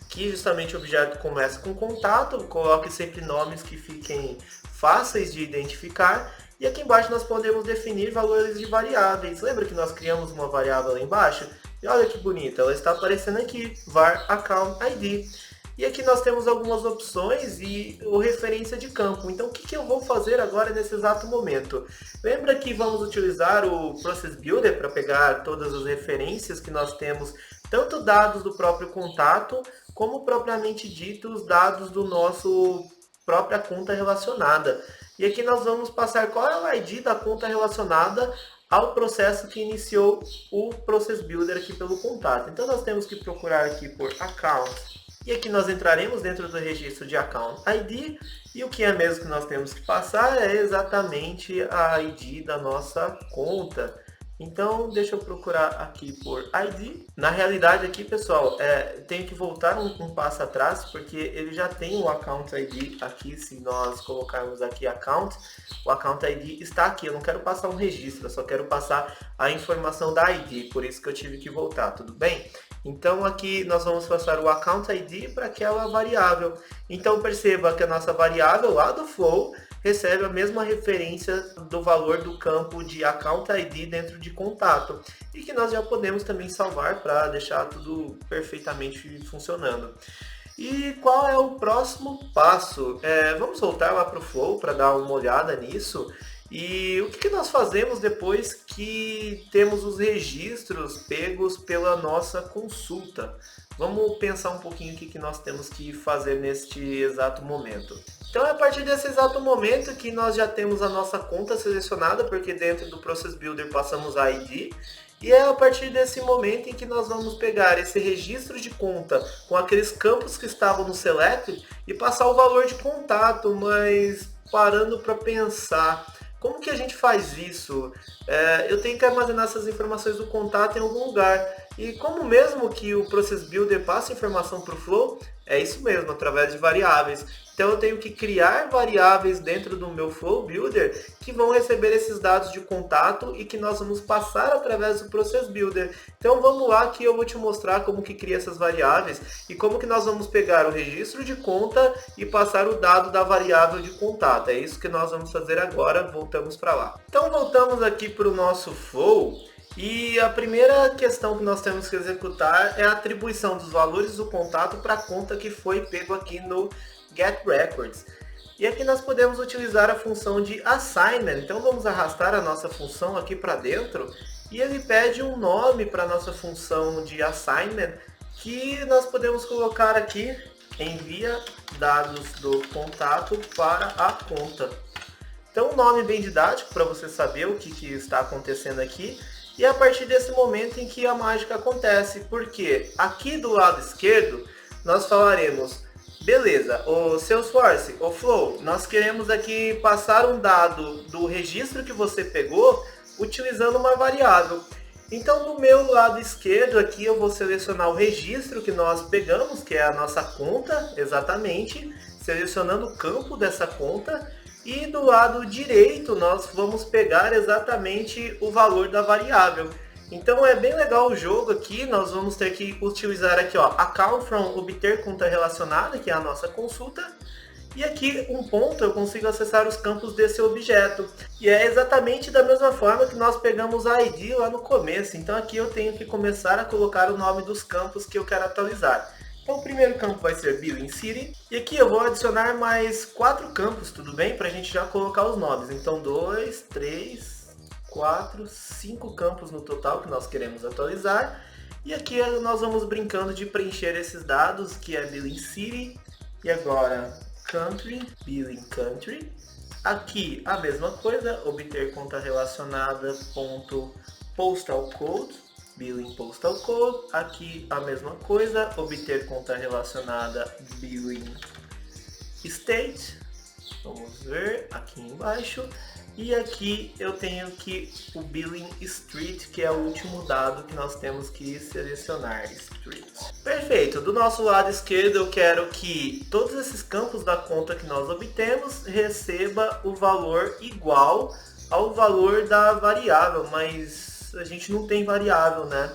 que justamente o objeto começa com contato, coloque sempre nomes que fiquem fáceis de identificar. E aqui embaixo nós podemos definir valores de variáveis. Lembra que nós criamos uma variável lá embaixo? E olha que bonita, ela está aparecendo aqui, var account ID. E aqui nós temos algumas opções e o referência de campo. Então o que eu vou fazer agora nesse exato momento? Lembra que vamos utilizar o Process Builder para pegar todas as referências que nós temos, tanto dados do próprio contato, como propriamente dito os dados do nosso própria conta relacionada. E aqui nós vamos passar qual é o ID da conta relacionada ao processo que iniciou o Process Builder aqui pelo contato. Então nós temos que procurar aqui por Account. E aqui nós entraremos dentro do registro de Account ID. E o que é mesmo que nós temos que passar é exatamente a ID da nossa conta. Então, deixa eu procurar aqui por ID. Na realidade aqui, pessoal, tenho que voltar um passo atrás, porque ele já tem o Account ID aqui. Se nós colocarmos aqui Account, o Account ID está aqui. Eu não quero passar um registro, eu só quero passar a informação da ID. Por isso que eu tive que voltar, tudo bem? Então aqui nós vamos passar o Account ID para aquela variável. Então perceba que a nossa variável lá do Flow recebe a mesma referência do valor do campo de Account ID dentro de contato. E que nós já podemos também salvar para deixar tudo perfeitamente funcionando. E qual é o próximo passo? Vamos voltar lá para o Flow para dar uma olhada nisso. E o que nós fazemos depois que temos os registros pegos pela nossa consulta? Vamos pensar um pouquinho o que nós temos que fazer neste exato momento. Então é a partir desse exato momento que nós já temos a nossa conta selecionada, porque dentro do Process Builder passamos a ID, e é a partir desse momento em que nós vamos pegar esse registro de conta com aqueles campos que estavam no Select e passar o valor de contato, mas parando para pensar, como que a gente faz isso? Eu tenho que armazenar essas informações do contato em algum lugar. E como mesmo que o Process Builder passe informação para o Flow, é isso mesmo, através de variáveis. Então eu tenho que criar variáveis dentro do meu Flow Builder que vão receber esses dados de contato e que nós vamos passar através do Process Builder. Então vamos lá que eu vou te mostrar como que cria essas variáveis e como que nós vamos pegar o registro de conta e passar o dado da variável de contato. É isso que nós vamos fazer agora, voltamos para lá. Então voltamos aqui para o nosso Flow. E a primeira questão que nós temos que executar é a atribuição dos valores do contato para a conta que foi pego aqui no getRecords. E aqui nós podemos utilizar a função de assignment. Então vamos arrastar a nossa função aqui para dentro e ele pede um nome para a nossa função de assignment que nós podemos colocar aqui: envia dados do contato para a conta. Então um nome bem didático para você saber o que está acontecendo aqui. E é a partir desse momento em que a mágica acontece, porque aqui do lado esquerdo nós falaremos: beleza, o Salesforce, o Flow, nós queremos aqui passar um dado do registro que você pegou utilizando uma variável. Então do meu lado esquerdo aqui eu vou selecionar o registro que nós pegamos, que é a nossa conta, exatamente, selecionando o campo dessa conta. E do lado direito nós vamos pegar exatamente o valor da variável. Então é bem legal o jogo aqui, nós vamos ter que utilizar aqui, ó, account from obter conta relacionada, que é a nossa consulta. E aqui um ponto eu consigo acessar os campos desse objeto. E é exatamente da mesma forma que nós pegamos a ID lá no começo. Então aqui eu tenho que começar a colocar o nome dos campos que eu quero atualizar. Então o primeiro campo vai ser Billing City. E aqui eu vou adicionar mais 4 campos, tudo bem? Para a gente já colocar os nomes. Então 2, 3, 4, 5 campos no total que nós queremos atualizar. E aqui nós vamos brincando de preencher esses dados, que é Billing City. E agora Country, Billing Country. Aqui a mesma coisa, obter conta relacionada, ponto postal code. Billing Postal Code, aqui a mesma coisa, obter conta relacionada, Billing State, vamos ver aqui embaixo, e aqui eu tenho que o Billing Street, que é o último dado que nós temos que selecionar, Street. Perfeito, do nosso lado esquerdo eu quero que todos esses campos da conta que nós obtemos receba o valor igual ao valor da variável, mas a gente não tem variável, né?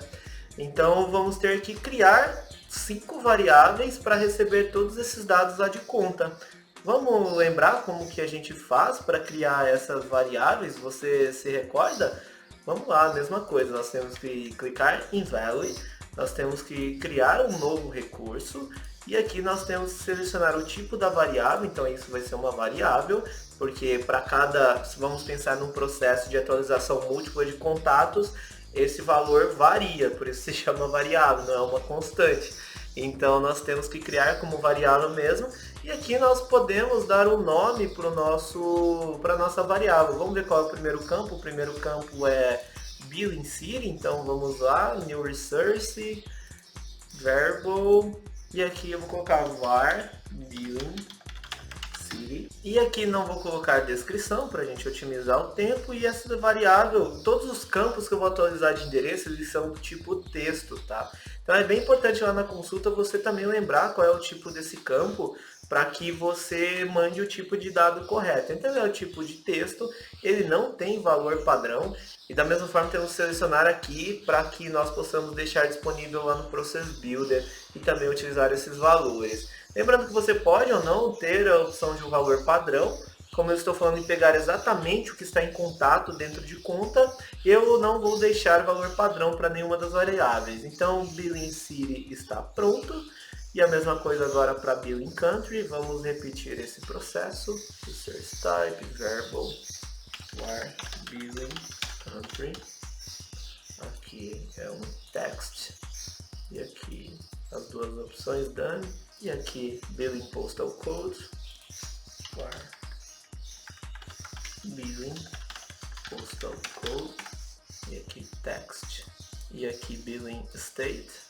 Então vamos ter que criar 5 variáveis para receber todos esses dados lá de conta. Vamos lembrar como que a gente faz para criar essas variáveis? Você se recorda? Vamos lá, mesma coisa, nós temos que clicar em Value, nós temos que criar um novo recurso e aqui nós temos que selecionar o tipo da variável, então isso vai ser uma variável, porque para cada, vamos pensar num processo de atualização múltipla de contatos, esse valor varia, por isso se chama variável, não é uma constante. Então nós temos que criar como variável mesmo, e aqui nós podemos dar um nome para a nossa variável. Vamos ver qual é o primeiro campo. O primeiro campo é Billing City, então vamos lá, New Resource, Variable, e aqui eu vou colocar var Billing City. E aqui não vou colocar descrição para a gente otimizar o tempo, e essa variável, todos os campos que eu vou atualizar de endereço, eles são do tipo texto, tá? Então é bem importante lá na consulta você também lembrar qual é o tipo desse campo, para que você mande o tipo de dado correto. Então é o tipo de texto, ele não tem valor padrão, e da mesma forma temos que selecionar aqui para que nós possamos deixar disponível lá no Process Builder e também utilizar esses valores. Lembrando que você pode ou não ter a opção de um valor padrão. Como eu estou falando em pegar exatamente o que está em contato dentro de conta, eu não vou deixar valor padrão para nenhuma das variáveis. Então, Billing City está pronto. E a mesma coisa agora para Billing Country. Vamos repetir esse processo. Resource Type, Variable, var billing country, aqui é um text, e aqui as duas opções done, e aqui billing postal code, var billing postal code, e aqui text, e aqui billing state,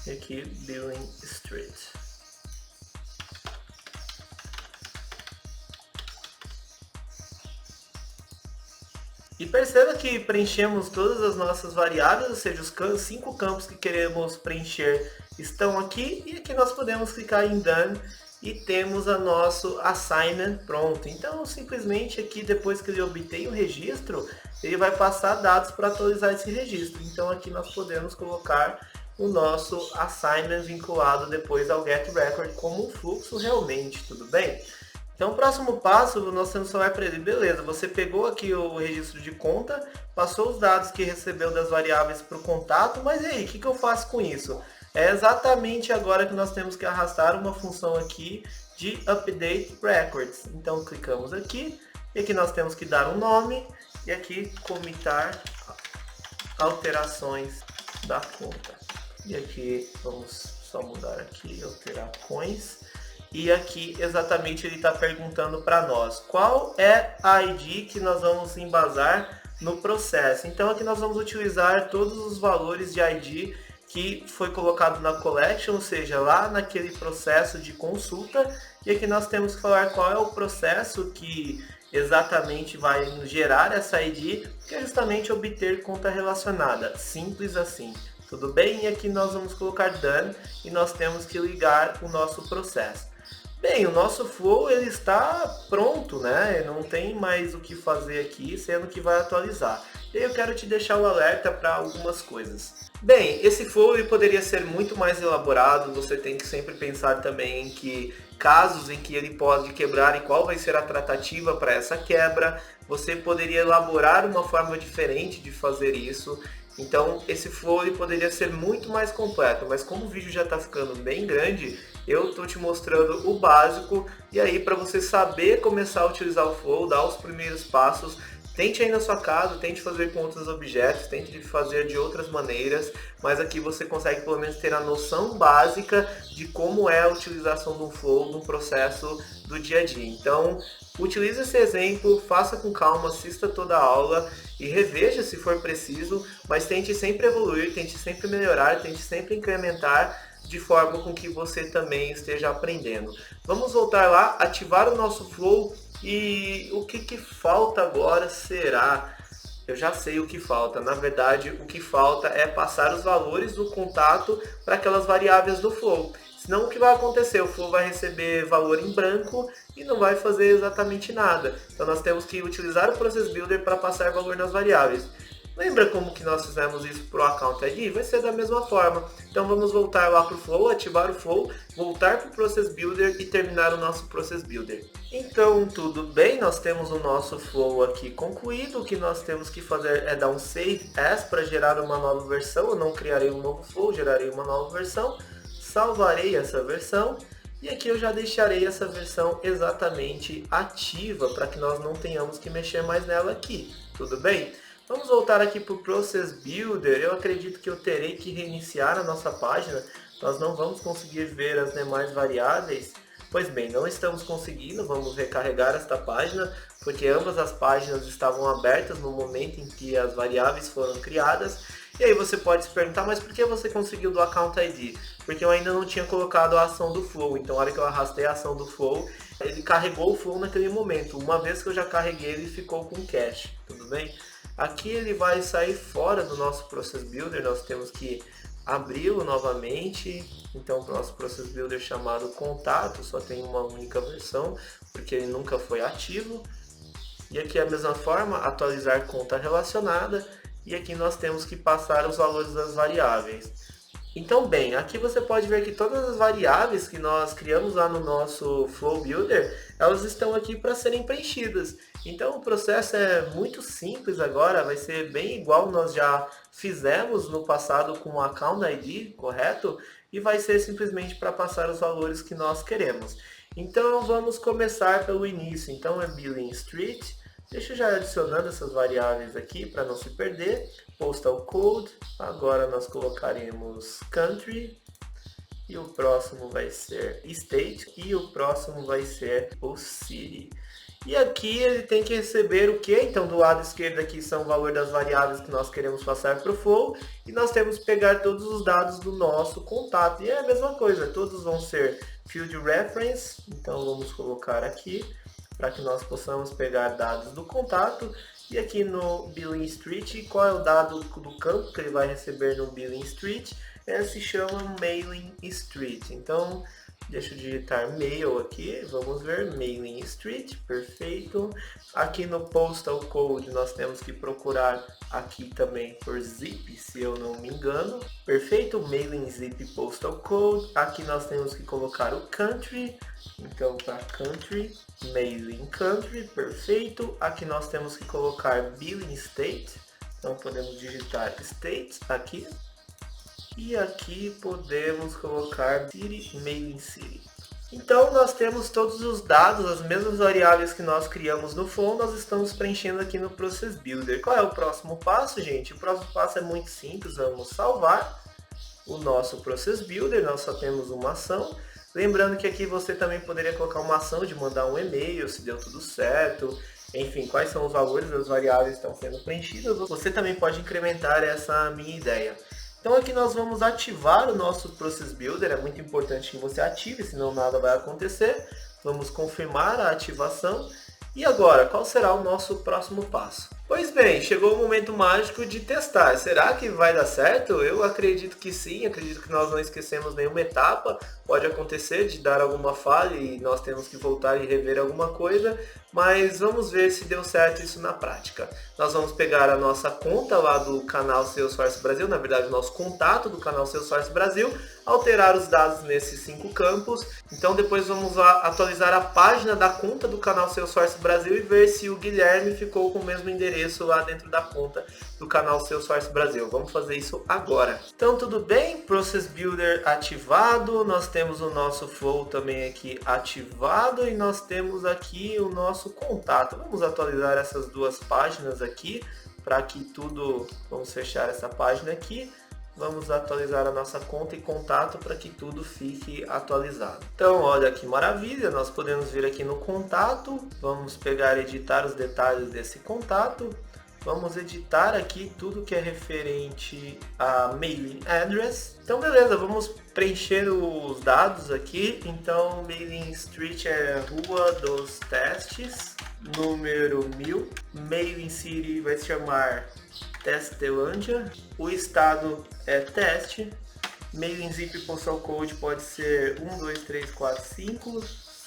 e aqui billing street. E perceba que preenchemos todas as nossas variáveis, ou seja, os 5 campos que queremos preencher estão aqui, e aqui nós podemos clicar em Done e temos o nosso assignment pronto. Então, simplesmente aqui, depois que ele obtém o registro, ele vai passar dados para atualizar esse registro. Então, aqui nós podemos colocar o nosso assignment vinculado depois ao getRecord como um fluxo realmente, tudo bem? Então, o próximo passo, nós temos que falar para ele, beleza, você pegou aqui o registro de conta, passou os dados que recebeu das variáveis para o contato, mas e aí, o que eu faço com isso? É exatamente agora que nós temos que arrastar uma função aqui de update records. Então, clicamos aqui, e aqui nós temos que dar um nome, e aqui comitar alterações da conta. E aqui, vamos só mudar aqui, alterar coins. E aqui exatamente ele está perguntando para nós qual é a ID que nós vamos embasar no processo. Então aqui nós vamos utilizar todos os valores de ID que foi colocado na collection, ou seja, lá naquele processo de consulta. E aqui nós temos que falar qual é o processo que exatamente vai gerar essa ID, que é justamente obter conta relacionada. Simples assim. Tudo bem? E aqui nós vamos colocar done e nós temos que ligar o nosso processo. Bem, o nosso flow ele está pronto, né? Não tem mais o que fazer aqui, sendo que vai atualizar. E eu quero te deixar o alerta para algumas coisas. Bem, esse flow ele poderia ser muito mais elaborado, você tem que sempre pensar também em que casos em que ele pode quebrar e qual vai ser a tratativa para essa quebra. Você poderia elaborar uma forma diferente de fazer isso. Então esse flow ele poderia ser muito mais completo, mas como o vídeo já está ficando bem grande, eu estou te mostrando o básico, e aí para você saber começar a utilizar o flow, dar os primeiros passos, tente aí na sua casa, tente fazer com outros objetos, tente fazer de outras maneiras, mas aqui você consegue pelo menos ter a noção básica de como é a utilização do flow no processo do dia a dia. Então, utilize esse exemplo, faça com calma, assista toda a aula e reveja se for preciso, mas tente sempre evoluir, tente sempre melhorar, tente sempre incrementar de forma com que você também esteja aprendendo. Vamos voltar lá, ativar o nosso flow. E o que falta agora será? Eu já sei o que falta. Na verdade, o que falta é passar os valores do contato para aquelas variáveis do flow. Senão o que vai acontecer? O flow vai receber valor em branco e não vai fazer exatamente nada. Então nós temos que utilizar o Process Builder para passar valor nas variáveis. Lembra como que nós fizemos isso para o Account ID? Vai ser da mesma forma. Então vamos voltar lá para o Flow, ativar o Flow, voltar para o Process Builder e terminar o nosso Process Builder. Então tudo bem, nós temos o nosso Flow aqui concluído. O que nós temos que fazer é dar um Save As para gerar uma nova versão. Eu não criarei um novo Flow, gerarei uma nova versão. Salvarei essa versão. E aqui eu já deixarei essa versão exatamente ativa para que nós não tenhamos que mexer mais nela aqui. Tudo bem? Vamos voltar aqui para o Process Builder. Eu acredito que eu terei que reiniciar a nossa página. Nós não vamos conseguir ver as demais variáveis. Pois bem, não estamos conseguindo. Vamos recarregar esta página, porque ambas as páginas estavam abertas no momento em que as variáveis foram criadas. E aí você pode se perguntar, mas por que você conseguiu do Account ID? Porque eu ainda não tinha colocado a ação do Flow. Então, na hora que eu arrastei a ação do Flow, ele carregou o Flow naquele momento. Uma vez que eu já carreguei, ele ficou com cache. Tudo bem? Aqui ele vai sair fora do nosso Process Builder, nós temos que abri-lo novamente. Então o nosso Process Builder chamado contato só tem uma única versão, porque ele nunca foi ativo. E aqui a mesma forma, atualizar conta relacionada, e aqui nós temos que passar os valores das variáveis. Então, bem, aqui você pode ver que todas as variáveis que nós criamos lá no nosso Flow Builder, elas estão aqui para serem preenchidas. Então, o processo é muito simples agora, vai ser bem igual nós já fizemos no passado com o Account ID, correto? E vai ser simplesmente para passar os valores que nós queremos. Então, vamos começar pelo início. Então, é Billing Street. Deixa eu já adicionando essas variáveis aqui para não se perder. Postal Code, agora nós colocaremos Country, e o próximo vai ser State, e o próximo vai ser o City. E aqui ele tem que receber o que? Então do lado esquerdo aqui são o valor das variáveis que nós queremos passar para o Flow, e nós temos que pegar todos os dados do nosso contato. E é a mesma coisa, todos vão ser Field Reference, então vamos colocar aqui, para que nós possamos pegar dados do contato. E aqui no Billing Street, qual é o dado do campo que ele vai receber no Billing Street? Ele se chama Mailing Street. Então, deixa eu digitar Mail aqui, vamos ver, Mailing Street, perfeito. Aqui no Postal Code nós temos que procurar aqui também por Zip, se eu não me engano. Perfeito, Mailing Zip Postal Code. Aqui nós temos que colocar o Country, então para Country, Mailing Country, perfeito. Aqui nós temos que colocar Billing State, então podemos digitar State aqui. E aqui podemos colocar City, Mailing City. Então nós temos todos os dados, as mesmas variáveis que nós criamos no Flow, nós estamos preenchendo aqui no Process Builder. Qual é o próximo passo, gente? O próximo passo é muito simples, vamos salvar o nosso Process Builder, nós só temos uma ação. Lembrando que aqui você também poderia colocar uma ação de mandar um e-mail, se deu tudo certo. Enfim, quais são os valores das variáveis que estão sendo preenchidas. Você também pode incrementar essa minha ideia. Então aqui nós vamos ativar o nosso Process Builder, é muito importante que você ative, senão nada vai acontecer. Vamos confirmar a ativação. E agora, qual será o nosso próximo passo? Pois bem, chegou o momento mágico de testar. Será que vai dar certo? Eu acredito que sim, acredito que nós não esquecemos nenhuma etapa. Pode acontecer de dar alguma falha e nós temos que voltar e rever alguma coisa, mas vamos ver se deu certo isso na prática. Nós vamos pegar a nossa conta lá do canal Salesforce Brasil, na verdade o nosso contato do canal Salesforce Brasil, alterar os dados nesses 5 campos. Então depois vamos atualizar a página da conta do canal Salesforce Brasil e ver se o Guilherme ficou com o mesmo endereço lá dentro da conta do canal Salesforce Brasil. Vamos fazer isso agora. Então tudo bem, Process Builder ativado, nós temos o nosso Flow também aqui ativado e nós temos aqui o nosso contato. Vamos atualizar essas duas páginas aqui para que tudo... Vamos fechar essa página aqui. Vamos atualizar a nossa conta e contato para que tudo fique atualizado. Então, olha que maravilha, nós podemos vir aqui no contato, vamos pegar e editar os detalhes desse contato. Vamos editar aqui tudo que é referente a mailing address. Então, beleza, vamos preencher os dados aqui. Então, Mailing Street é Rua dos Testes, número 1000. Mailing City vai se chamar Testelândia. O estado é teste. Mailing Zip Postal Code pode ser 1, 2, 3, 4, 5,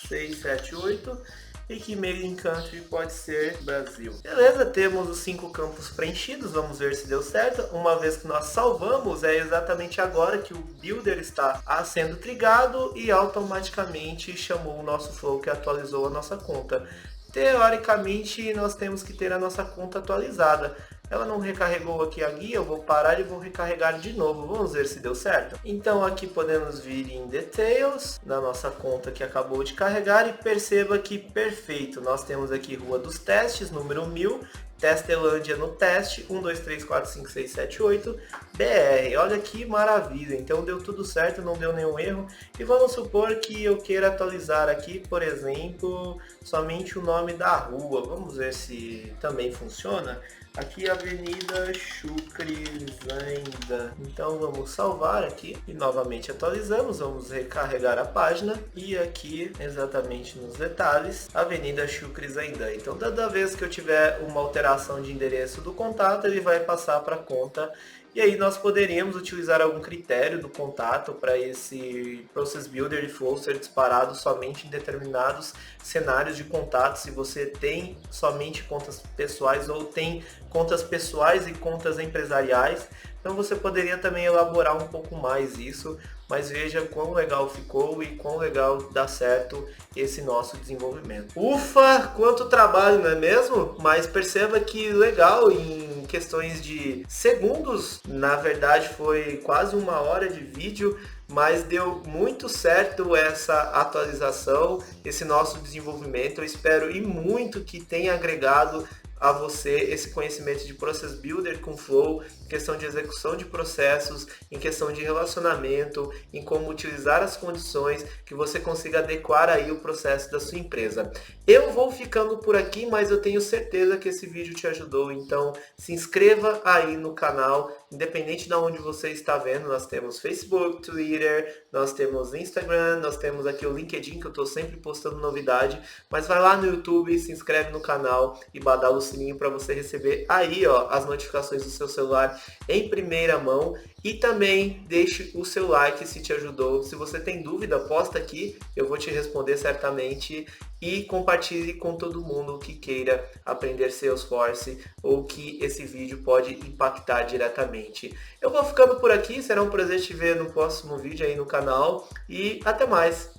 6, 7, 8. E que Mailing Country pode ser Brasil. Beleza, temos os 5 campos preenchidos, vamos ver se deu certo. Uma vez que nós salvamos, é exatamente agora que o Builder está sendo trigado e automaticamente chamou o nosso Flow que atualizou a nossa conta. Teoricamente, nós temos que ter a nossa conta atualizada. Ela não recarregou aqui a guia, eu vou parar e vou recarregar de novo. Vamos ver se deu certo. Então aqui podemos vir em Details, na nossa conta que acabou de carregar, e perceba que perfeito. Nós temos aqui Rua dos Testes, número 1000, Testelândia no teste, 1, 2, 3, 4, 5, 6, 7, 8, BR. Olha que maravilha, então deu tudo certo, não deu nenhum erro. E vamos supor que eu queira atualizar aqui, por exemplo, somente o nome da rua. Vamos ver se também funciona. Aqui Avenida Chucris ainda. Então vamos salvar aqui e novamente atualizamos. Vamos recarregar a página e aqui exatamente nos detalhes Avenida Chucris ainda. Então toda vez que eu tiver uma alteração de endereço do contato, ele vai passar para a conta. E aí nós poderíamos utilizar algum critério do contato para esse Process Builder e Flow ser disparado somente em determinados cenários de contato. Se você tem somente contas pessoais ou tem contas pessoais e contas empresariais, Então você poderia também elaborar um pouco mais isso, mas veja quão legal ficou e quão legal dá certo esse nosso desenvolvimento. Ufa, quanto trabalho, não é mesmo? Mas perceba que legal, em questões de segundos, na verdade foi quase 1 hora de vídeo, mas deu muito certo essa atualização, esse nosso desenvolvimento. Eu espero e muito que tenha agregado a você esse conhecimento de Process Builder com Flow, em questão de execução de processos, em questão de relacionamento, em como utilizar as condições, que você consiga adequar aí o processo da sua empresa. Eu vou ficando por aqui, mas eu tenho certeza que esse vídeo te ajudou, então se inscreva aí no canal, independente de onde você está vendo. Nós temos Facebook, Twitter, nós temos Instagram, nós temos aqui o LinkedIn, que eu estou sempre postando novidade, mas vai lá no YouTube, se inscreve no canal e badala o sininho para você receber aí, ó, as notificações do seu celular em primeira mão. E também deixe o seu like se te ajudou. Se você tem dúvida, posta aqui, eu vou te responder certamente. E compartilhe com todo mundo que queira aprender Salesforce ou que esse vídeo pode impactar diretamente. Eu vou ficando por aqui, será um prazer te ver no próximo vídeo aí no canal e até mais!